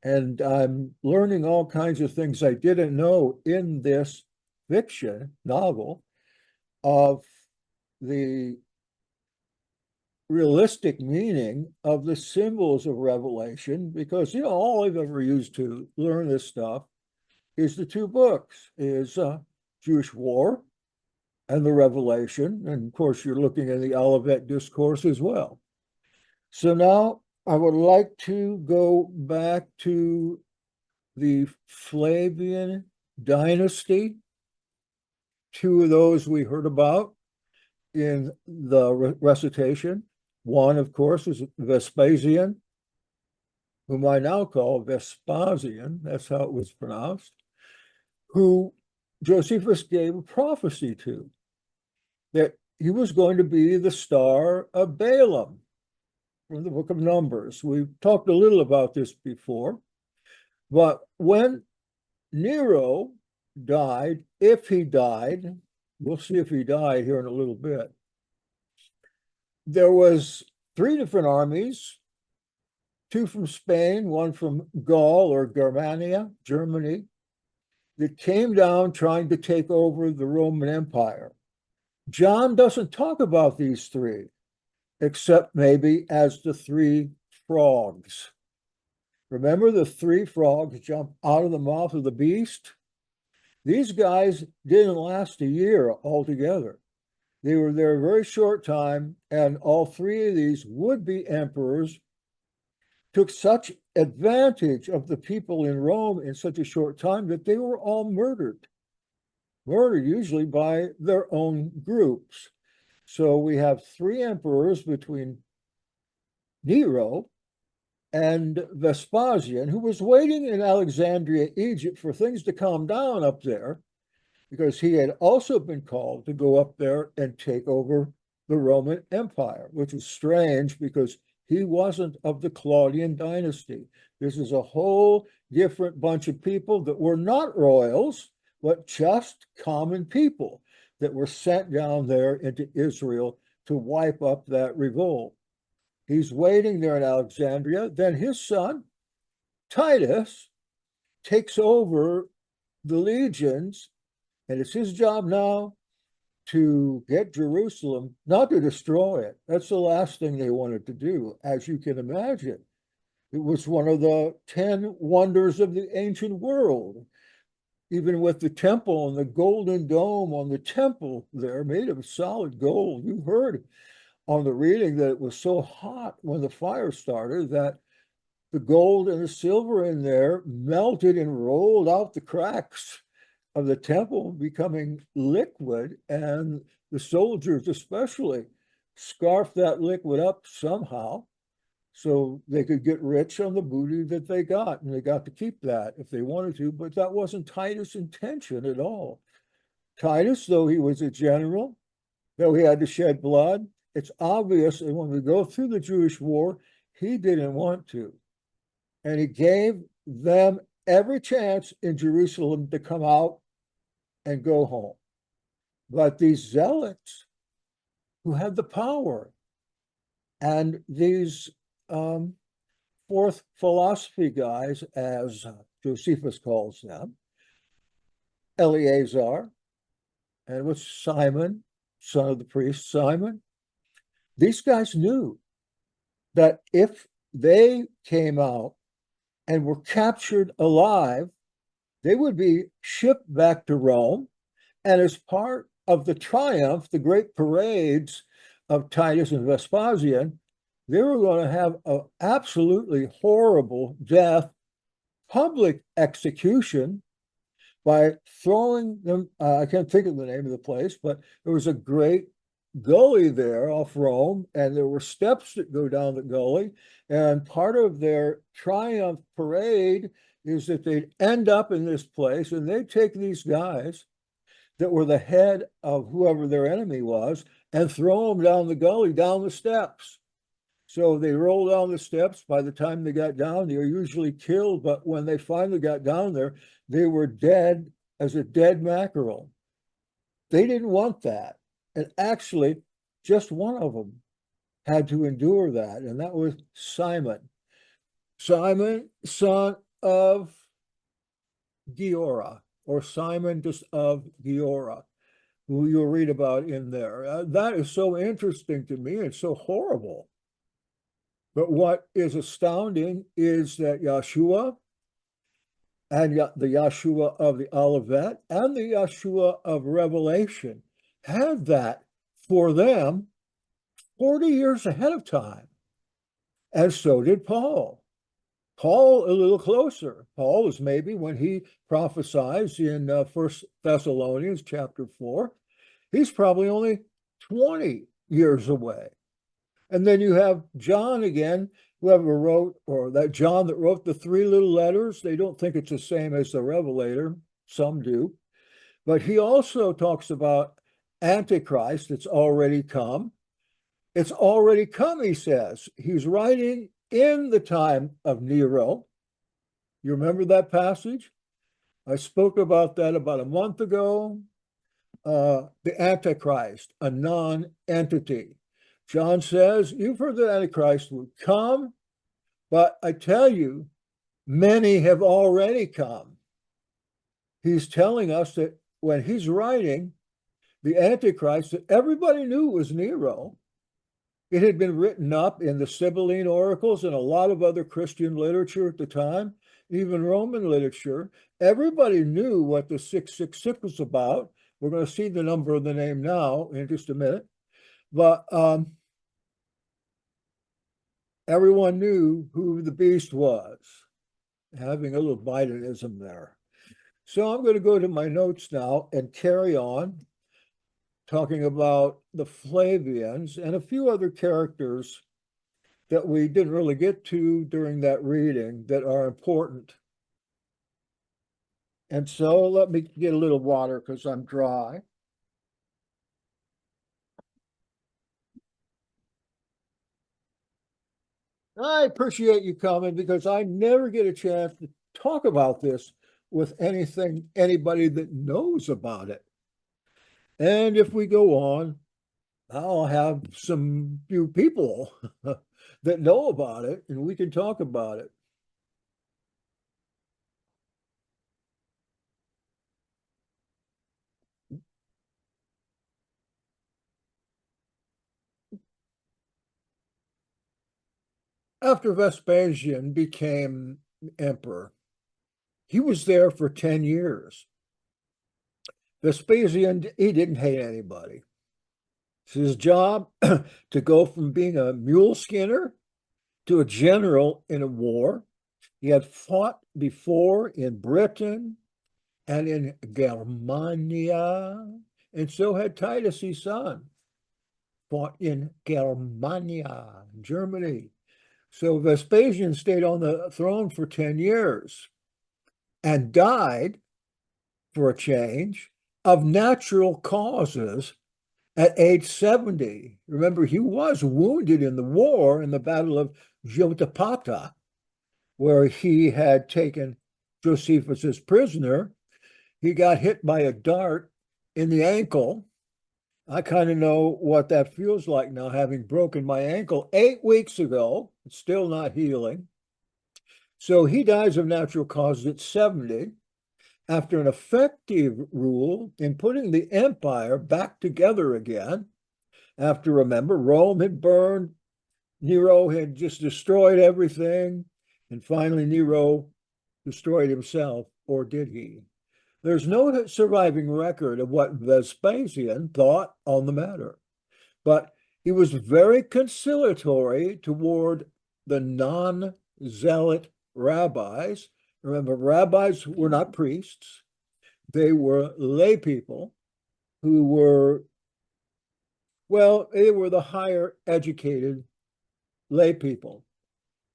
and I'm learning all kinds of things I didn't know in this fiction novel of the realistic meaning of the symbols of Revelation, because all I've ever used to learn this stuff is the 2 books, is Jewish War and the Revelation, and of course you're looking at the Olivet Discourse as well. So now I would like to go back to the Flavian dynasty. 2 of those we heard about in the recitation. One, of course, is Vespasian, whom I now call Vespasian, that's how it was pronounced, who Josephus gave a prophecy to, that he was going to be the star of Balaam from the book of Numbers. We've talked a little about this before, but when Nero died, if he died, we'll see if he died here in a little bit, there was 3 different armies, 2 from Spain, 1 from Gaul or Germania, Germany, that came down trying to take over the Roman Empire. John doesn't talk about these 3, except maybe as the 3 frogs. Remember the 3 frogs jump out of the mouth of the beast? These guys didn't last a year altogether. They were there a very short time, and all 3 of these would-be emperors took such advantage of the people in Rome in such a short time that they were all murdered usually by their own groups. So we have 3 emperors between Nero and Vespasian, who was waiting in Alexandria, Egypt, for things to calm down up there, because he had also been called to go up there and take over the Roman Empire, which is strange because he wasn't of the Claudian dynasty. This is a whole different bunch of people that were not royals, but just common people that were sent down there into Israel to wipe up that revolt. He's waiting there in Alexandria. Then his son, Titus, takes over the legions, and it's his job now to get Jerusalem, not to destroy it. That's the last thing they wanted to do, as you can imagine. It was one of the 10 wonders of the ancient world. Even with the temple and the golden dome on the temple there, made of solid gold. You heard on the reading that it was so hot when the fire started that the gold and the silver in there melted and rolled out the cracks of the temple, becoming liquid, and the soldiers especially scarfed that liquid up somehow so they could get rich on the booty that they got, and they got to keep that if they wanted to, but that wasn't Titus' intention at all. Titus, though he was a general, though he had to shed blood, it's obvious that when we go through the Jewish war, he didn't want to. And he gave them every chance in Jerusalem to come out and go home. But these zealots who had the power and these fourth philosophy guys, as Josephus calls them, Eleazar, and with Simon, son of the priest Simon. These guys knew that if they came out and were captured alive, they would be shipped back to Rome. And as part of the triumph, the great parades of Titus and Vespasian, they were going to have an absolutely horrible death, public execution by throwing them. I can't think of the name of the place, but there was a great gully there off Rome, and there were steps that go down the gully. And part of their triumph parade is that they'd end up in this place, and they'd take these guys that were the head of whoever their enemy was and throw them down the gully, down the steps. So they roll down the steps. By the time they got down, they were usually killed. But when they finally got down there, they were dead as a dead mackerel. They didn't want that. And actually, just one of them had to endure that, and that was Simon. Simon, son of Giora, or Simon of Giora, who you'll read about in there. That is so interesting to me. It's so horrible. But what is astounding is that Yeshua and the Yeshua of the Olivet and the Yeshua of Revelation had that for them 40 years ahead of time. And so did Paul. Paul a little closer. Paul is maybe when he prophesies in 1 Thessalonians chapter 4, he's probably only 20 years away. And then you have John again, whoever wrote, or that John that wrote the 3 little letters. They don't think it's the same as the Revelator. Some do. But he also talks about Antichrist that's already come. It's already come, he says. He's writing in the time of Nero. You remember that passage? I spoke about that about a month ago. The Antichrist, a non-entity. John says, you've heard that Antichrist would come, but I tell you, many have already come. He's telling us that when he's writing the Antichrist, that everybody knew was Nero. It had been written up in the Sibylline oracles and a lot of other Christian literature at the time, even Roman literature. Everybody knew what the 666 was about. We're going to see the number of the name now in just a minute. But everyone knew who the beast was, having a little Bidenism there. So I'm going to go to my notes now and carry on talking about the Flavians and a few other characters that we didn't really get to during that reading that are important. And so let me get a little water because I'm dry. I appreciate you coming because I never get a chance to talk about this with anybody that knows about it. And if we go on, I'll have some few people that know about it and we can talk about it. After Vespasian became emperor, he was there for 10 years. Vespasian, he didn't hate anybody. It's his job to go from being a mule skinner to a general in a war. He had fought before in Britain and in Germania, and so had Titus, his son, fought in Germania, Germany. So Vespasian stayed on the throne for 10 years and died, for a change, of natural causes at age 70. Remember, he was wounded in the war in the Battle of Jotapata, where he had taken Josephus as prisoner. He got hit by a dart in the ankle. I kind of know what that feels like now, having broken my ankle 8 weeks ago. It's still not healing. So he dies of natural causes at 70. After an effective rule in putting the empire back together again, after, remember, Rome had burned, Nero had just destroyed everything, and finally Nero destroyed himself, or did he? There's no surviving record of what Vespasian thought on the matter, but he was very conciliatory toward the non-zealot rabbis. Remember, rabbis were not priests. They were lay people who were, well, they were the higher educated lay people.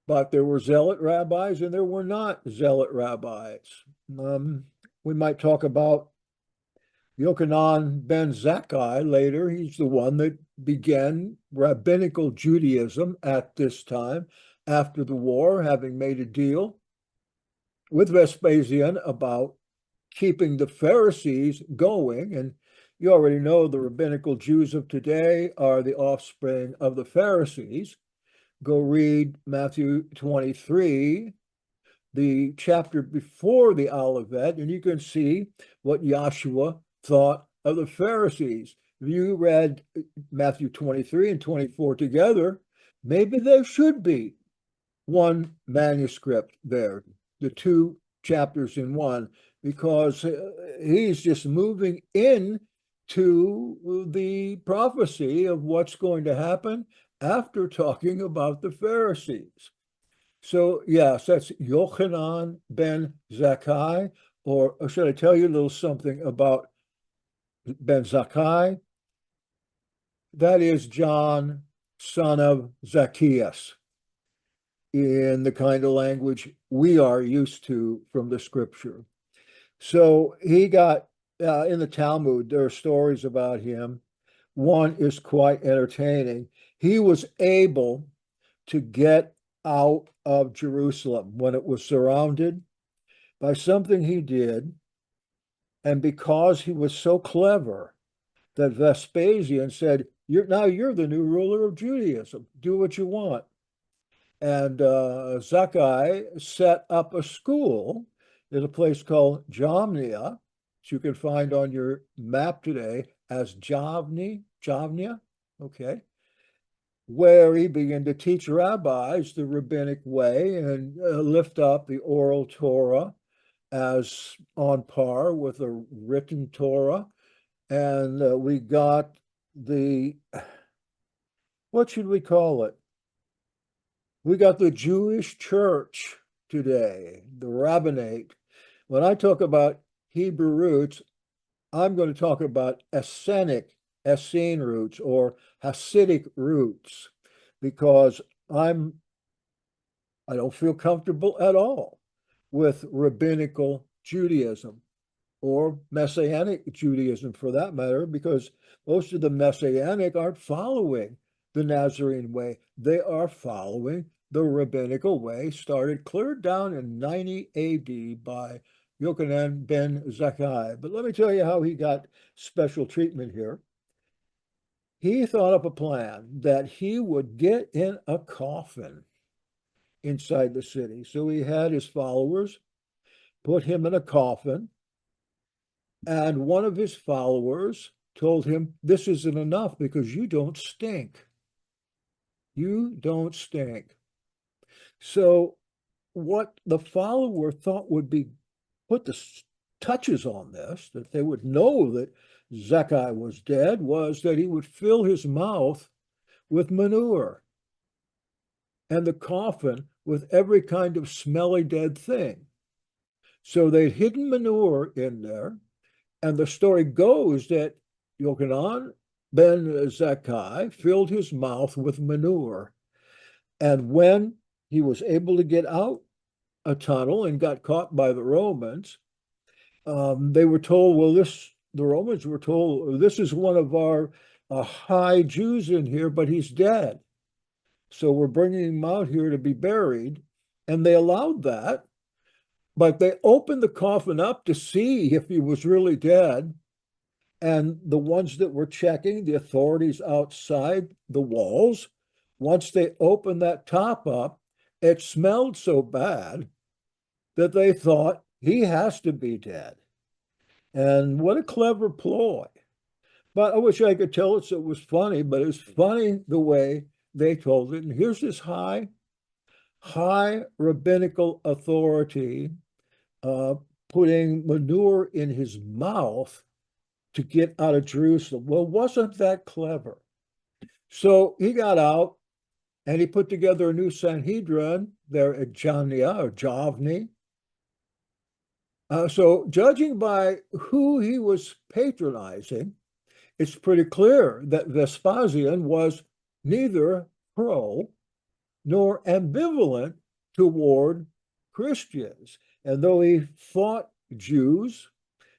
But there were zealot rabbis and there were not zealot rabbis. We might talk about Yochanan ben Zacchai later. He's the one that began rabbinical Judaism at this time after the war, having made a deal with Vespasian about keeping the Pharisees going. And you already know the rabbinical Jews of today are the offspring of the Pharisees. Go read Matthew 23, the chapter before the Olivet, and you can see what Yahshua thought of the Pharisees. If you read Matthew 23 and 24 together, maybe there should be one manuscript there, the two chapters in one, because he's just moving in to the prophecy of what's going to happen after talking about the Pharisees. So yes, that's Yochanan ben Zacchai, or should I tell you a little something about ben Zacchai? That is John, son of Zacchaeus, in the kind of language we are used to from the scripture. So he got, in the Talmud, there are stories about him. One is quite entertaining. He was able to get out of Jerusalem when it was surrounded by something he did, and because he was so clever that Vespasian said, you're the new ruler of Judaism, do what you want. And Zacchai set up a school in a place called Jamnia, which you can find on your map today as Javnia, okay, where he began to teach rabbis the rabbinic way and lift up the oral Torah as on par with the written Torah. And we got the, what should we call it? We got the Jewish church today, the rabbinate. When I talk about Hebrew roots, I'm going to talk about Essene roots or Hasidic roots, because I don't feel comfortable at all with rabbinical Judaism or Messianic Judaism for that matter, because most of the Messianic aren't following the Nazarene way. They are following the rabbinical way, started clear down in 90 AD by Yochanan ben Zacchai. But let me tell you how he got special treatment here. He thought up a plan that he would get in a coffin inside the city. So he had his followers put him in a coffin, and one of his followers told him, this isn't enough because you don't stink. You don't stink. So what the follower thought would be put the touches on this, that they would know that Zacchai was dead, was that he would fill his mouth with manure and the coffin with every kind of smelly dead thing. So they'd hidden manure in there, and the story goes that Yochanan ben Zacchai filled his mouth with manure, and when he was able to get out a tunnel and got caught by the Romans, they were told, well, the Romans were told, this is one of our high Jews in here, but he's dead. So we're bringing him out here to be buried. And they allowed that, but they opened the coffin up to see if he was really dead. And the ones that were checking, the authorities outside the walls, once they opened that top up, it smelled so bad that they thought He has to be dead. And what a clever ploy. But I wish I could tell us it was funny, but it's funny the way they told it. And here's this high rabbinical authority putting manure in his mouth to get out of Jerusalem. Well, wasn't that clever? So he got out and he put together a new Sanhedrin there at Javni. So judging by who he was patronizing, it's pretty clear that Vespasian was neither pro nor ambivalent toward Christians. And though he fought Jews,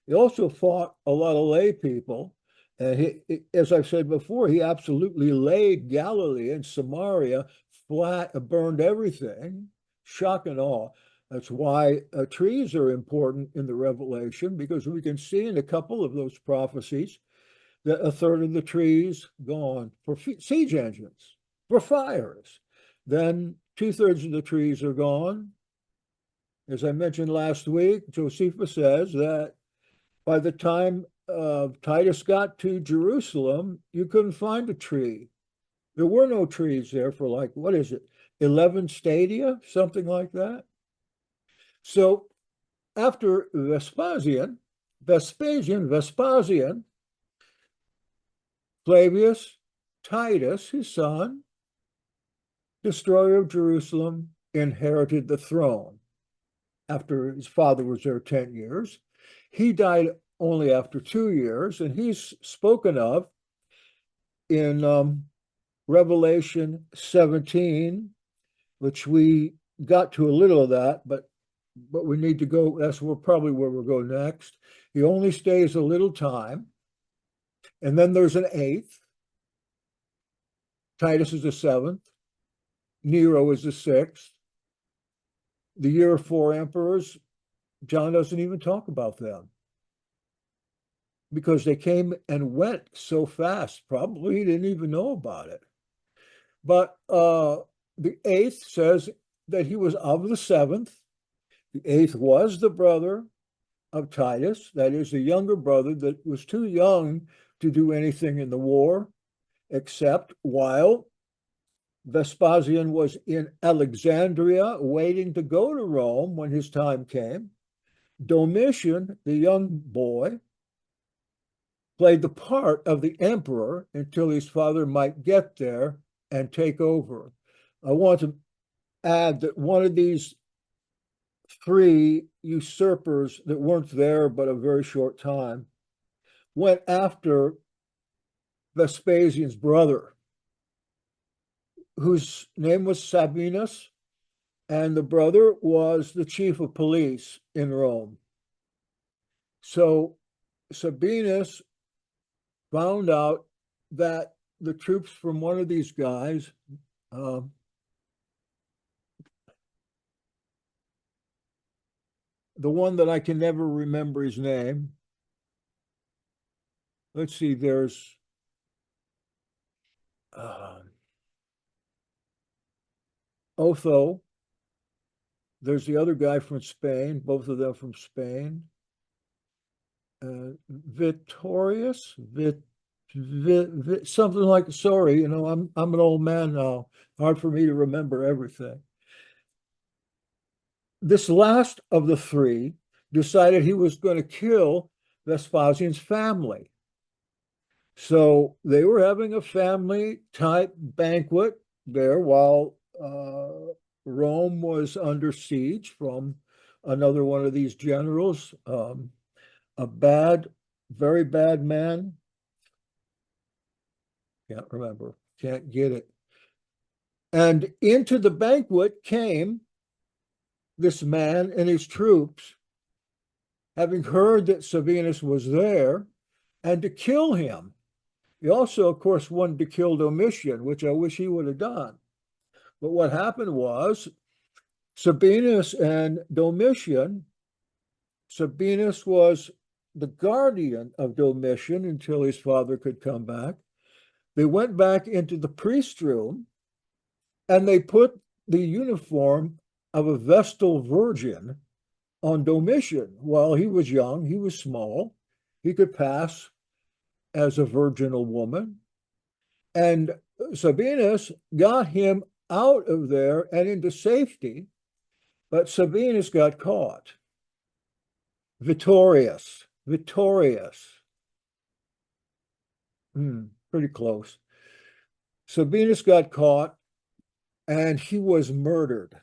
he also fought a lot of lay people. And as I've said before, he absolutely laid Galilee and Samaria flat, burned everything, shock and awe. That's why trees are important in the Revelation, because we can see in a couple of those prophecies that a third of the trees gone for siege engines, for fires. Then 2/3 of the trees are gone. As I mentioned last week, Josephus says that by the time Titus got to Jerusalem, you couldn't find a tree. There were no trees there for 11 stadia, something like that. So after Vespasian, Flavius, Titus, his son, destroyer of Jerusalem, inherited the throne. After his father was there 10 years, he died only after 2 years, and he's spoken of in Revelation 17, which we got to a little of that, but we need to go, that's probably where we'll go next. He only stays a little time, and then there's an 8th. Titus is the 7th. Nero is the 6th. The year of 4 emperors, John doesn't even talk about them, because they came and went so fast. Probably he didn't even know about it. But the 8th says that he was of the 7th. The 8th was the brother of Titus, that is, the younger brother that was too young to do anything in the war, except while Vespasian was in Alexandria waiting to go to Rome when his time came. Domitian, the young boy, played the part of the emperor until his father might get there and take over. I want to add that one of these 3 usurpers that weren't there but a very short time went after Vespasian's brother, whose name was Sabinus, and the brother was the chief of police in Rome. So Sabinus found out that the troops from one of these guys, the one that I can never remember his name. Let's see, there's Otho. There's the other guy from Spain, both of them from Spain. Victorious, something like, sorry, I'm an old man now. Hard for me to remember everything. This last of the 3 decided he was going to kill Vespasian's family. So they were having a family type banquet there while Rome was under siege from another one of these generals, a very bad man. Can't remember, can't get it. And into the banquet came this man and his troops, having heard that Sabinus was there, and to kill him. He also, of course, wanted to kill Domitian, which I wish he would have done. But what happened was Sabinus and Domitian, Sabinus was the guardian of Domitian until his father could come back. They went back into the priest room and they put the uniform of a Vestal virgin on Domitian. While he was young, he was small, he could pass as a virginal woman. And Sabinus got him out of there and into safety, but Sabinus got caught. Victorious. Pretty close. Sabinus got caught and he was murdered.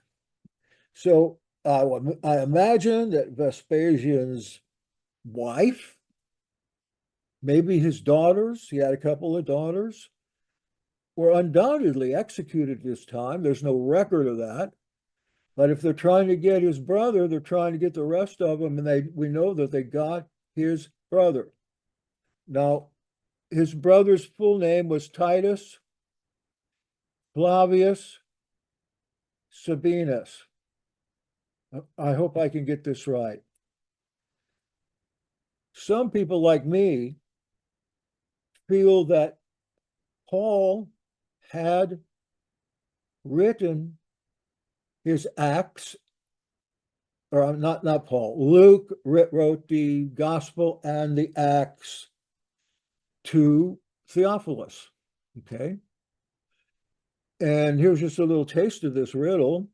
So I imagine that Vespasian's wife, maybe his daughters, he had a couple of daughters, were undoubtedly executed this time. There's no record of that. But if they're trying to get his brother, they're trying to get the rest of them, and we know that they got his brother. Now, his brother's full name was Titus Flavius Sabinus. I hope I can get this right. Some people like me feel that Paul had written his Acts, or not Paul, Luke wrote the Gospel and the Acts to Theophilus, okay? And here's just a little taste of this riddle.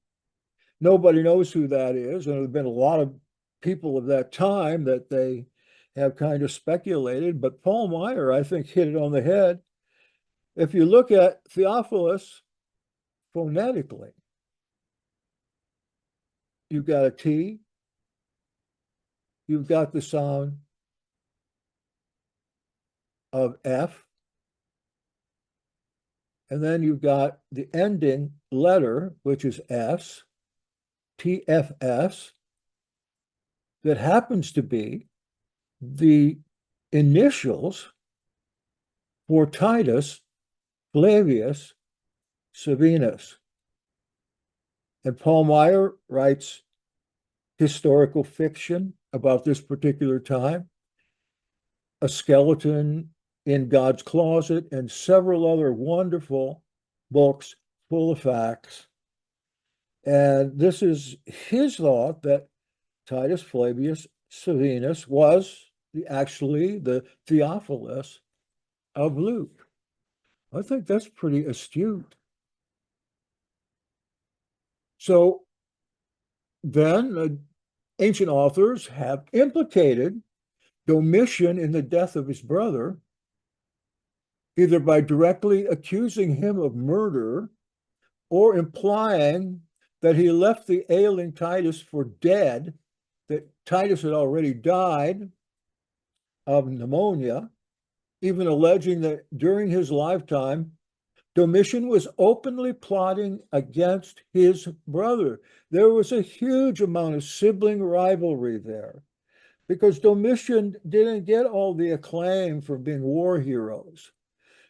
Nobody knows who that is, and there have been a lot of people of that time that they have kind of speculated, but Paul Meyer, I think, hit it on the head. If you look at Theophilus phonetically, you've got a T, you've got the sound of F, and then you've got the ending letter, which is S, TFS, that happens to be the initials for Titus Flavius Sabinus. And Paul Meyer writes historical fiction about this particular time, A Skeleton in God's Closet, and several other wonderful books full of facts. And this is his thought that Titus Flavius Sabinus was actually the Theophilus of Luke. I think that's pretty astute. So then ancient authors have implicated Domitian in the death of his brother, either by directly accusing him of murder or implying that he left the ailing Titus for dead, that Titus had already died of pneumonia, even alleging that during his lifetime, Domitian was openly plotting against his brother. There was a huge amount of sibling rivalry there because Domitian didn't get all the acclaim for being war heroes.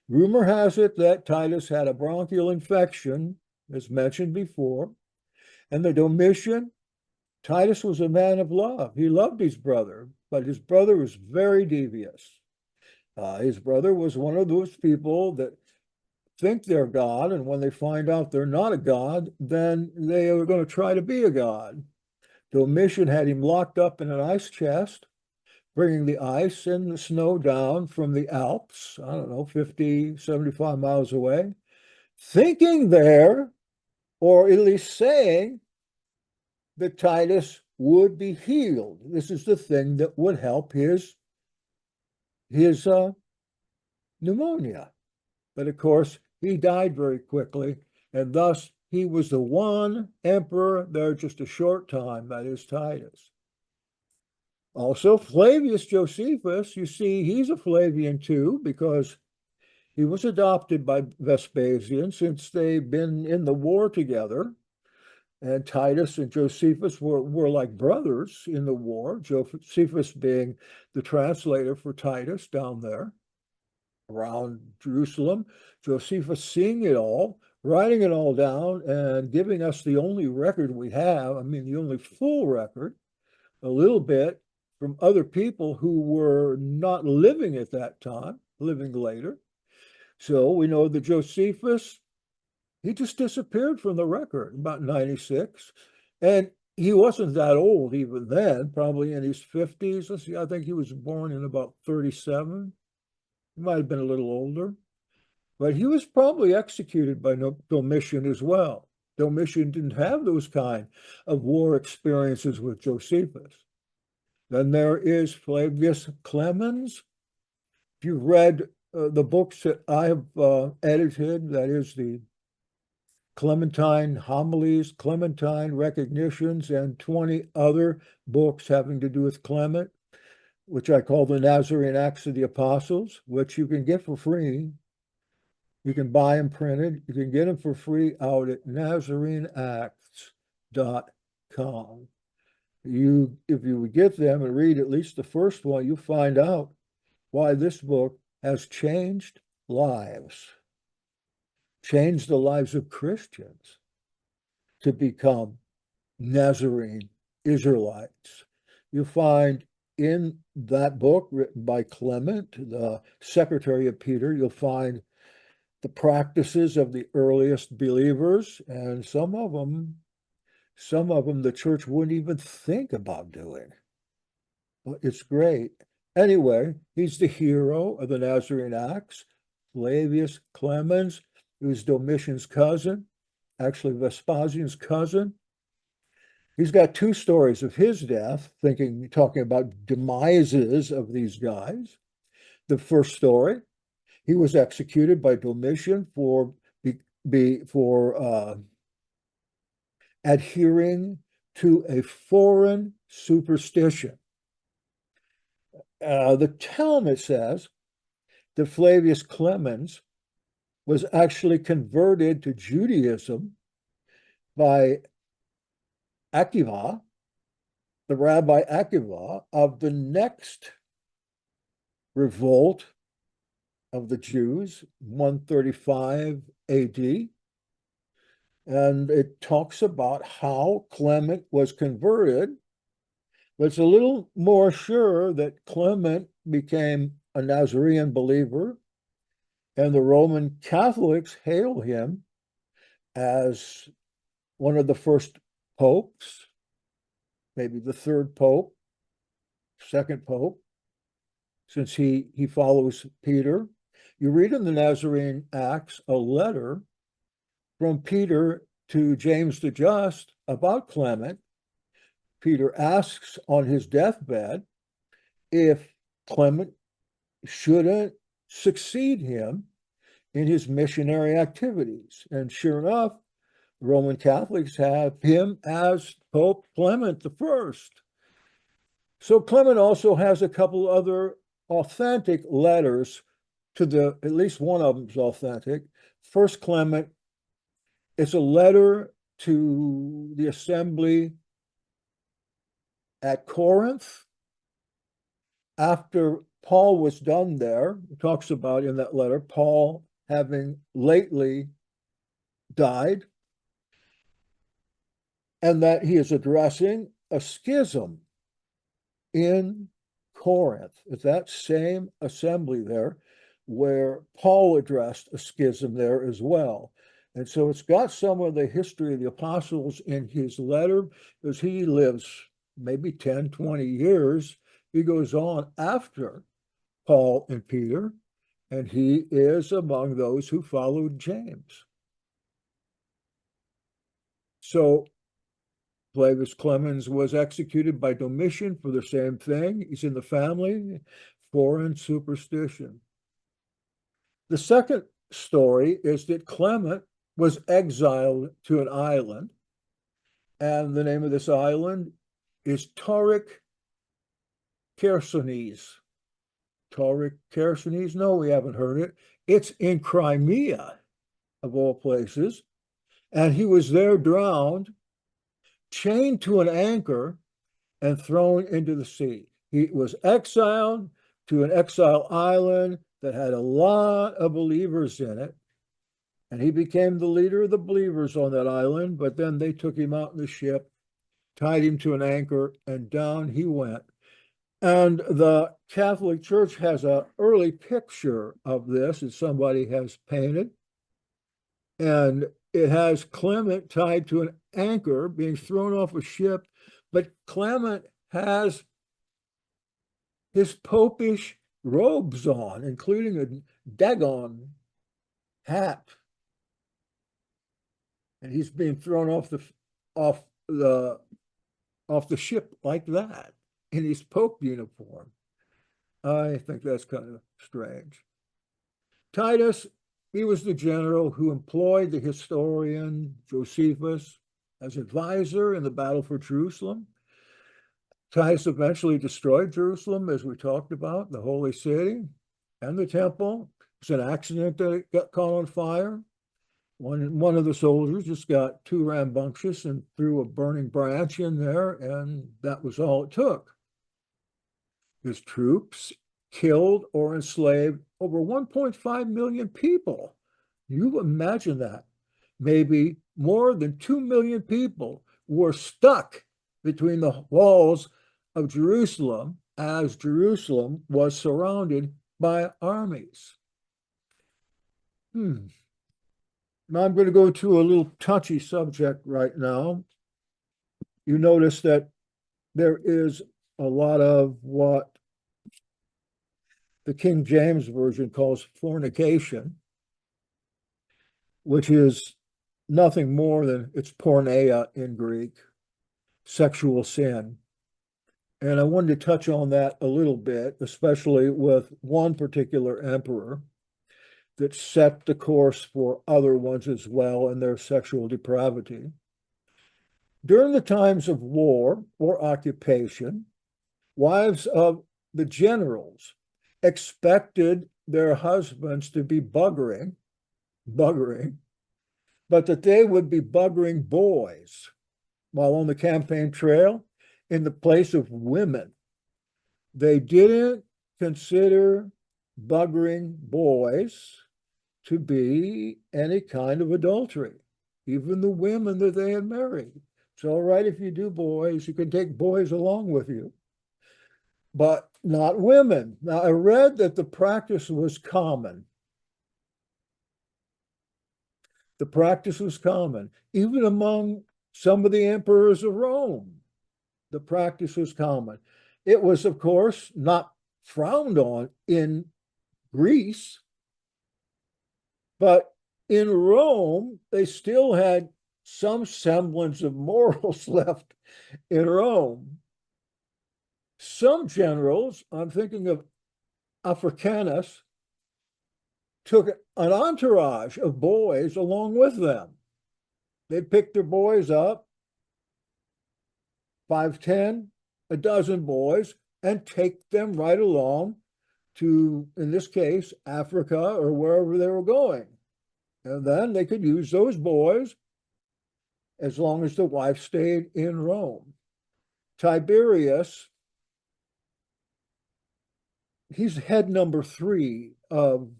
Rumor has it that Titus had a bronchial infection, as mentioned before, and the Domitian, Titus was a man of love. He loved his brother, but his brother was very devious. His brother was one of those people that think they're God, and when they find out they're not a god, then they are going to try to be a god. Domitian had him locked up in an ice chest, bringing the ice and the snow down from the Alps, I don't know, 50, 75 miles away, thinking there, or at least saying, that Titus would be healed. This is the thing that would help his pneumonia. But of course, he died very quickly, and thus he was the one emperor there just a short time, that is Titus. Also, Flavius Josephus, you see, he's a Flavian too, because he was adopted by Vespasian since they've been in the war together. And Titus and Josephus were like brothers in the war, Josephus being the translator for Titus down there around Jerusalem. Josephus seeing it all, writing it all down, and giving us the only record we have, I mean, the only full record, a little bit from other people who were not living at that time, living later. So we know that Josephus, he just disappeared from the record about 96. And he wasn't that old even then, probably in his 50s. Let's see, I think he was born in about 37. He might have been a little older, but he was probably executed by Domitian as well. Domitian didn't have those kind of war experiences with Josephus. Then there is Flavius Clemens. If you read the books that I have edited, that is the Clementine Homilies, Clementine Recognitions, and 20 other books having to do with Clement, which I call the Nazarene Acts of the Apostles, which you can get for free. You can buy them printed. You can get them for free out at NazareneActs.com. If you would get them and read at least the first one, you'll find out why this book has changed lives, changed the lives of Christians to become Nazarene Israelites. You find in that book written by Clement, the secretary of Peter, you'll find the practices of the earliest believers, and some of them the church wouldn't even think about doing. Well, it's great. Anyway, he's the hero of the Nazarene Acts. Flavius Clemens, who's Domitian's cousin, actually Vespasian's cousin. He's got two stories of his death, talking about demises of these guys. The first story, he was executed by Domitian for adhering to a foreign superstition. The Talmud says that Flavius Clemens was actually converted to Judaism by Akiva, the Rabbi Akiva of the next revolt of the Jews, 135 AD. And it talks about how Clement was converted, but it's a little more sure that Clement became a Nazarene believer, and the Roman Catholics hail him as one of the first popes, maybe the third pope, second pope, since he follows Peter. You read in the Nazarene Acts a letter from Peter to James the Just about Clement. Peter asks on his deathbed if Clement shouldn't succeed him in his missionary activities. And sure enough, Roman Catholics have him as Pope Clement I. So Clement also has a couple other authentic letters at least one of them is authentic. First Clement, it's a letter to the assembly at Corinth. After Paul was done there, it talks about in that letter, Paul having lately died, and that he is addressing a schism in Corinth. It's that same assembly there where Paul addressed a schism there as well. And so it's got some of the history of the apostles in his letter, because he lives maybe 10, 20 years. He goes on after Paul and Peter, and he is among those who followed James. So Flavius Clemens was executed by Domitian for the same thing. He's in the family, foreign superstition. The second story is that Clement was exiled to an island, and the name of this island is Tauric Chersones. Tauric Chersones? No, we haven't heard it. It's in Crimea, of all places, and he was there drowned, chained to an anchor, and thrown into the sea. He was exiled to an exile island that had a lot of believers in it, and he became the leader of the believers on that island, but then they took him out in the ship, tied him to an anchor, and down he went. And the Catholic Church has an early picture of this that somebody has painted, and it has Clement tied to an anchor being thrown off a ship, but Clement has his popish robes on, including a dagon hat. And he's being thrown off the ship like that in his pope uniform. I think that's kind of strange. Titus, he was the general who employed the historian Josephus as advisor in the battle for Jerusalem. Titus eventually destroyed Jerusalem, as we talked about, the holy city and the temple. It's an accident that it got caught on fire. One of the soldiers just got too rambunctious and threw a burning branch in there, and that was all it took. His troops killed or enslaved over 1.5 million people. You imagine that. Maybe more than 2 million people were stuck between the walls of Jerusalem as Jerusalem was surrounded by armies. Now I'm going to go to a little touchy subject right now. You notice that there is a lot of what the King James Version calls fornication, which is nothing more than, it's porneia in Greek, sexual sin. And I wanted to touch on that a little bit, especially with one particular emperor that set the course for other ones as well in their sexual depravity. During the times of war or occupation, wives of the generals expected their husbands to be buggering, but that they would be buggering boys while on the campaign trail in the place of women. They didn't consider buggering boys to be any kind of adultery, even the women that they had married. It's all right if you do boys, you can take boys along with you, but not women. Now, I read that the practice was common. The practice was common, even among some of the emperors of Rome. The practice was common. It was, of course, not frowned on in Greece, but in Rome, they still had some semblance of morals left in Rome. Some generals, I'm thinking of Africanus, took an entourage of boys along with them. They picked their boys up, 5, 10, a dozen boys, and take them right along to, in this case, Africa or wherever they were going. And then they could use those boys as long as the wife stayed in Rome. Tiberius, he's head number 3 of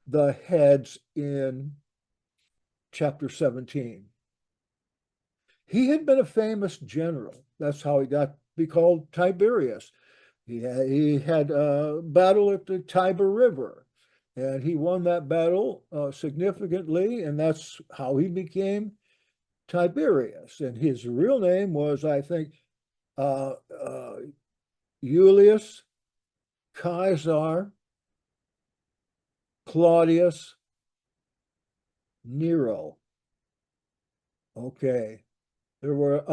the heads in chapter 17. He had been a famous general. That's how he got to be called Tiberius. He had a battle at the Tiber River, and he won that battle significantly, and that's how he became Tiberius. And his real name was, I think, Julius Caesar Claudius Nero. Okay. There were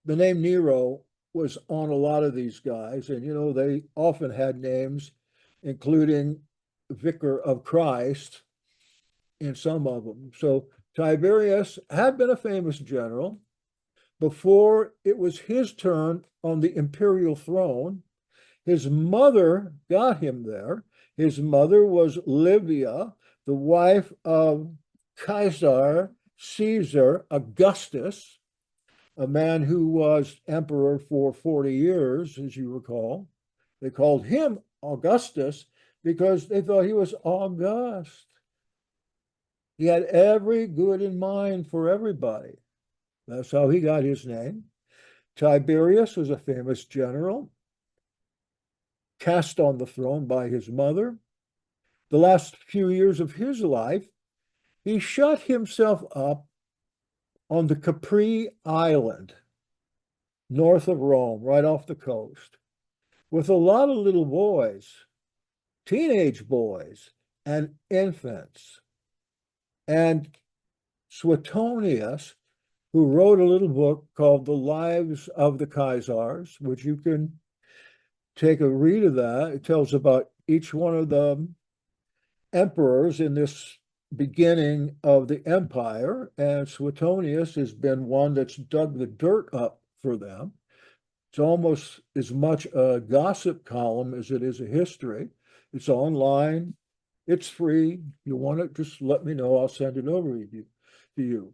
the name Nero was on a lot of these guys, and you know, they often had names, including Vicar of Christ in some of them. So Tiberius had been a famous general. Before it was his turn on the imperial throne, his mother got him there. His mother was Livia, the wife of Caesar Augustus, a man who was emperor for 40 years, as you recall. They called him Augustus because they thought he was august. He had every good in mind for everybody. That's how he got his name. Tiberius was a famous general, cast on the throne by his mother. The last few years of his life, he shut himself up on the Capri Island, north of Rome, right off the coast, with a lot of little boys, teenage boys, and infants. And Suetonius, who wrote a little book called The Lives of the Caesars, which you can take a read of that. It tells about each one of the emperors in this beginning of the empire, and Suetonius has been one that's dug the dirt up for them. It's almost as much a gossip column as it is a history. It's online. It's free. You want it, just let me know. I'll send it over to you.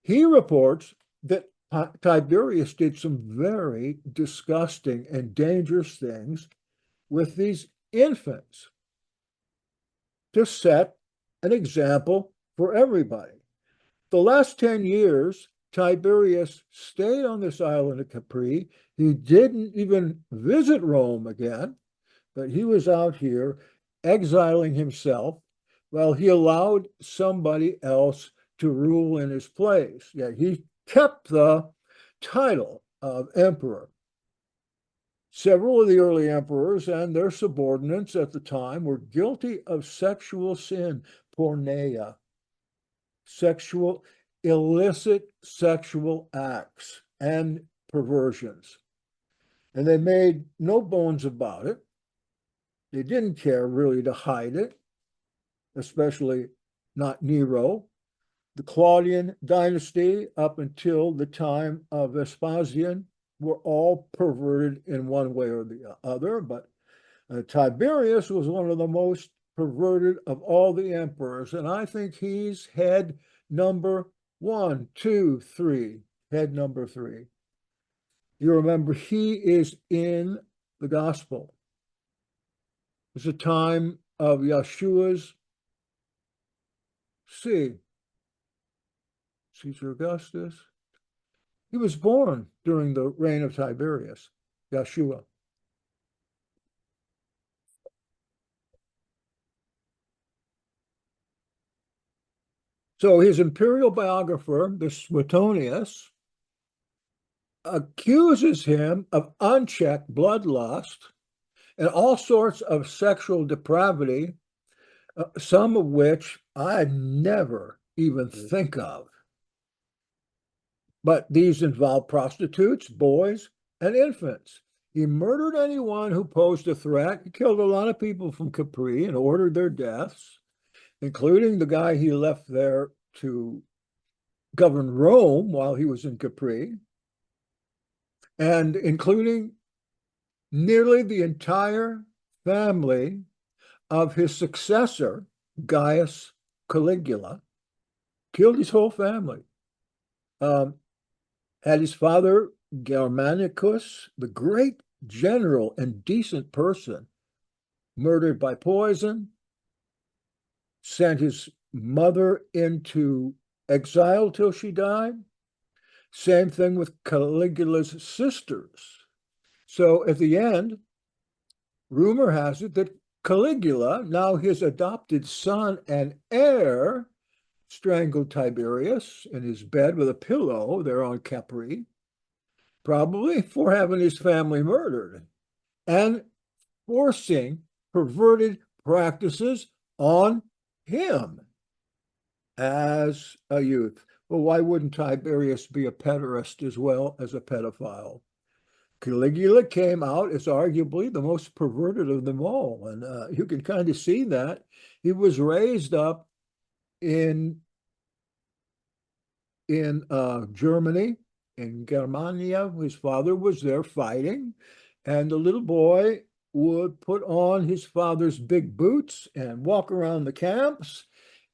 He reports that Tiberius did some very disgusting and dangerous things with these infants to set an example for everybody. The last 10 years, Tiberius stayed on this island of Capri. He didn't even visit Rome again, but he was out here exiling himself while he allowed somebody else to rule in his place. Yet he kept the title of emperor. Several of the early emperors and their subordinates at the time were guilty of sexual sin, porneia, illicit sexual acts and perversions. And they made no bones about it. They didn't care really to hide it, especially not Nero. The Claudian dynasty, up until the time of Vespasian, were all perverted in one way or the other, but Tiberius was one of the most perverted of all the emperors, and I think he's head number 1, 2, 3, head number 3. You remember, he is in the gospel. It's a time of Yeshua's, Caesar Augustus. He was born during the reign of Tiberius, Yeshua. So his imperial biographer, the Suetonius, accuses him of unchecked bloodlust and all sorts of sexual depravity, some of which I never even think of. But these involve prostitutes, boys, and infants. He murdered anyone who posed a threat. He killed a lot of people from Capri and ordered their deaths, including the guy he left there to govern Rome while he was in Capri, and including nearly the entire family of his successor, Gaius Caligula. Killed his whole family. Had his father, Germanicus, the great general and decent person, murdered by poison, sent his mother into exile till she died. Same thing with Caligula's sisters. So at the end, rumor has it that Caligula, now his adopted son and heir, strangled Tiberius in his bed with a pillow there on Capri, probably for having his family murdered and forcing perverted practices on him as a youth. Well, why wouldn't Tiberius be a pederast as well as a pedophile? Caligula came out as arguably the most perverted of them all, and you can kind of see that. He was raised up in Germany, in Germania. His father was there fighting, and the little boy would put on his father's big boots and walk around the camps.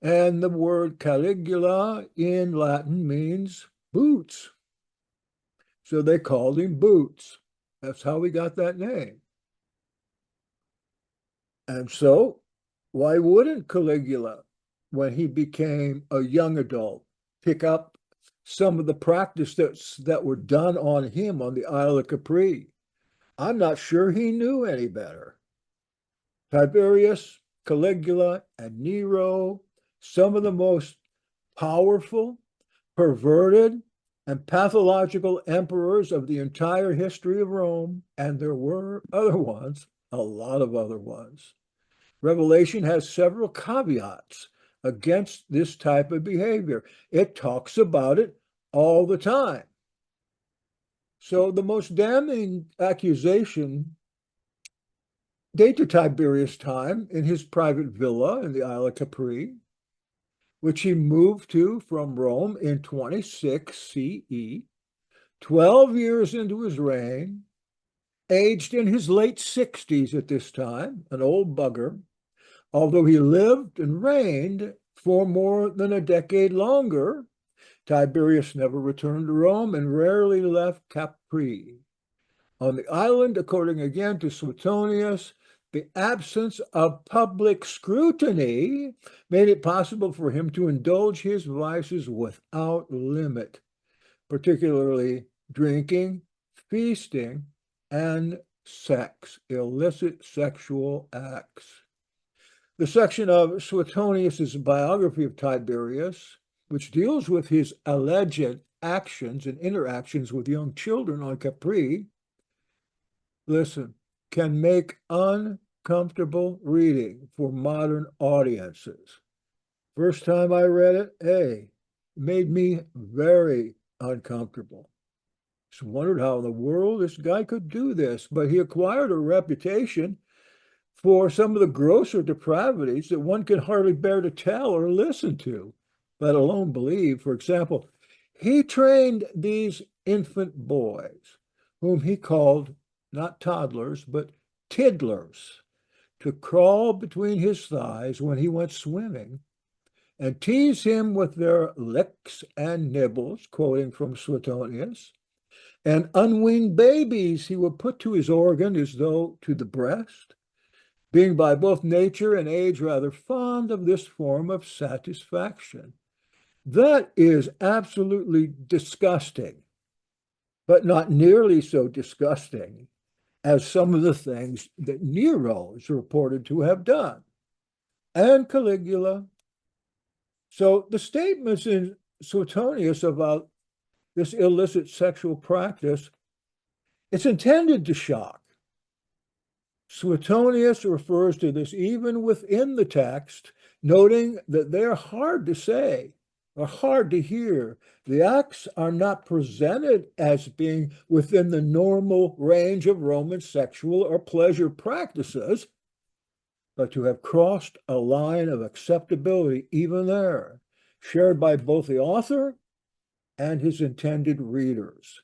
And the word Caligula in Latin means boots. So they called him Boots. That's how he got that name. And so, why wouldn't Caligula, when he became a young adult, pick up some of the practices that were done on him on the Isle of Capri? I'm not sure he knew any better. Tiberius, Caligula, and Nero, some of the most powerful, perverted and pathological emperors of the entire history of Rome, and there were other ones, a lot of other ones. Revelation has several caveats against this type of behavior. It talks about it all the time. So the most damning accusation date to Tiberius' time in his private villa in the Isle of Capri, which he moved to from Rome in 26 CE, 12 years into his reign, aged in his late 60s at this time, an old bugger, although he lived and reigned for more than a decade longer. Tiberius never returned to Rome and rarely left Capri. On the island, according again to Suetonius, the absence of public scrutiny made it possible for him to indulge his vices without limit, particularly drinking, feasting, and sex, illicit sexual acts. The section of Suetonius's biography of Tiberius, which deals with his alleged actions and interactions with young children on Capri, listen, can make uncomfortable reading for modern audiences. First time I read it, it made me very uncomfortable. Just wondered how in the world this guy could do this, but he acquired a reputation for some of the grosser depravities that one can hardly bear to tell or listen to, let alone believe. For example, he trained these infant boys, whom he called not toddlers, but tiddlers, to crawl between his thighs when he went swimming and tease him with their licks and nibbles, quoting from Suetonius, and unweaned babies he would put to his organ as though to the breast, being by both nature and age rather fond of this form of satisfaction. That is absolutely disgusting, but not nearly so disgusting as some of the things that Nero is reported to have done, and Caligula. So the statements in Suetonius about this illicit sexual practice, it's intended to shock. Suetonius refers to this even within the text, noting that they're hard to say or hard to hear. The acts are not presented as being within the normal range of Roman sexual or pleasure practices, but to have crossed a line of acceptability even there, shared by both the author and his intended readers.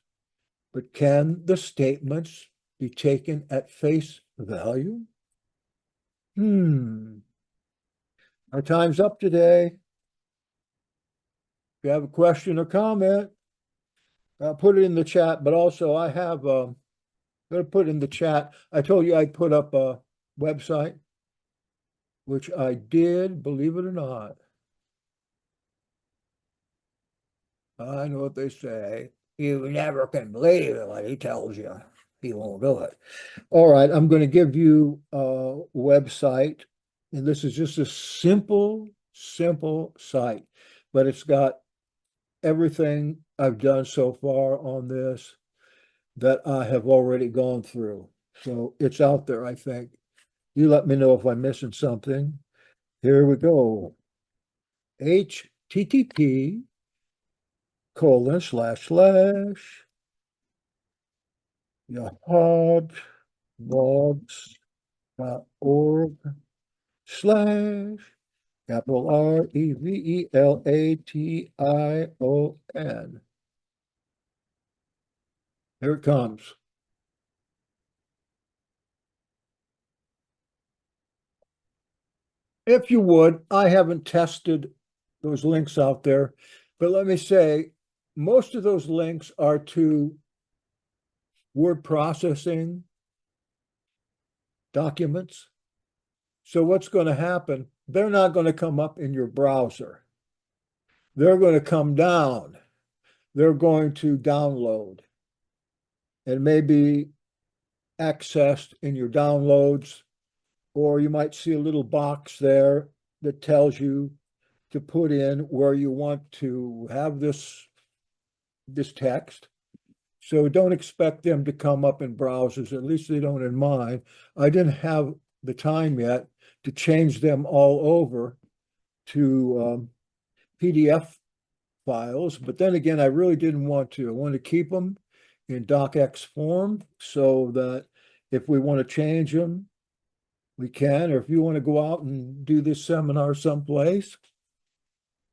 But can the statements be taken at face value? Our time's up today. If you have a question or comment, put it in the chat, but also I have, I'm going to put in the chat, I told you I'd put up a website, which I did, believe it or not. I know what they say. You never can believe it when he tells you he won't do it. All right, I'm going to give you a website, and this is just a simple site, but it's got everything I've done so far on this that I have already gone through. So it's out there, I think. You let me know if I'm missing something. Here we go. http://yahadblogs.org/Revelation. Here it comes. If you would, I haven't tested those links out there, but let me say, most of those links are to word processing documents. So what's going to happen? They're not going to come up in your browser. They're going to come down. They're going to download. It may be accessed in your downloads, or you might see a little box there that tells you to put in where you want to have this text. So don't expect them to come up in browsers, at least they don't in mine. I didn't have the time yet to change them all over to PDF files, but then again, I really didn't want to. I want to keep them in docx form so that if we want to change them, we can, or if you want to go out and do this seminar someplace,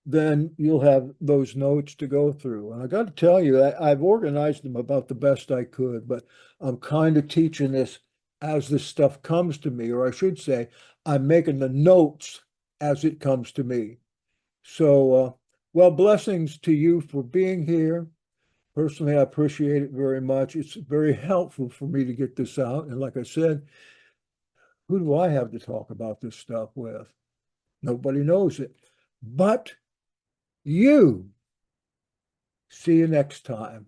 then you'll have those notes to go through. And I got to tell you, I've organized them about the best I could, but I'm kind of teaching this as this stuff comes to me, or I should say, I'm making the notes as it comes to me. So, well, blessings to you for being here. Personally, I appreciate it very much. It's very helpful for me to get this out. And like I said, who do I have to talk about this stuff with? Nobody knows it. But you. See you next time.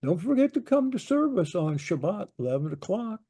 Don't forget to come to service on Shabbat, 11 o'clock.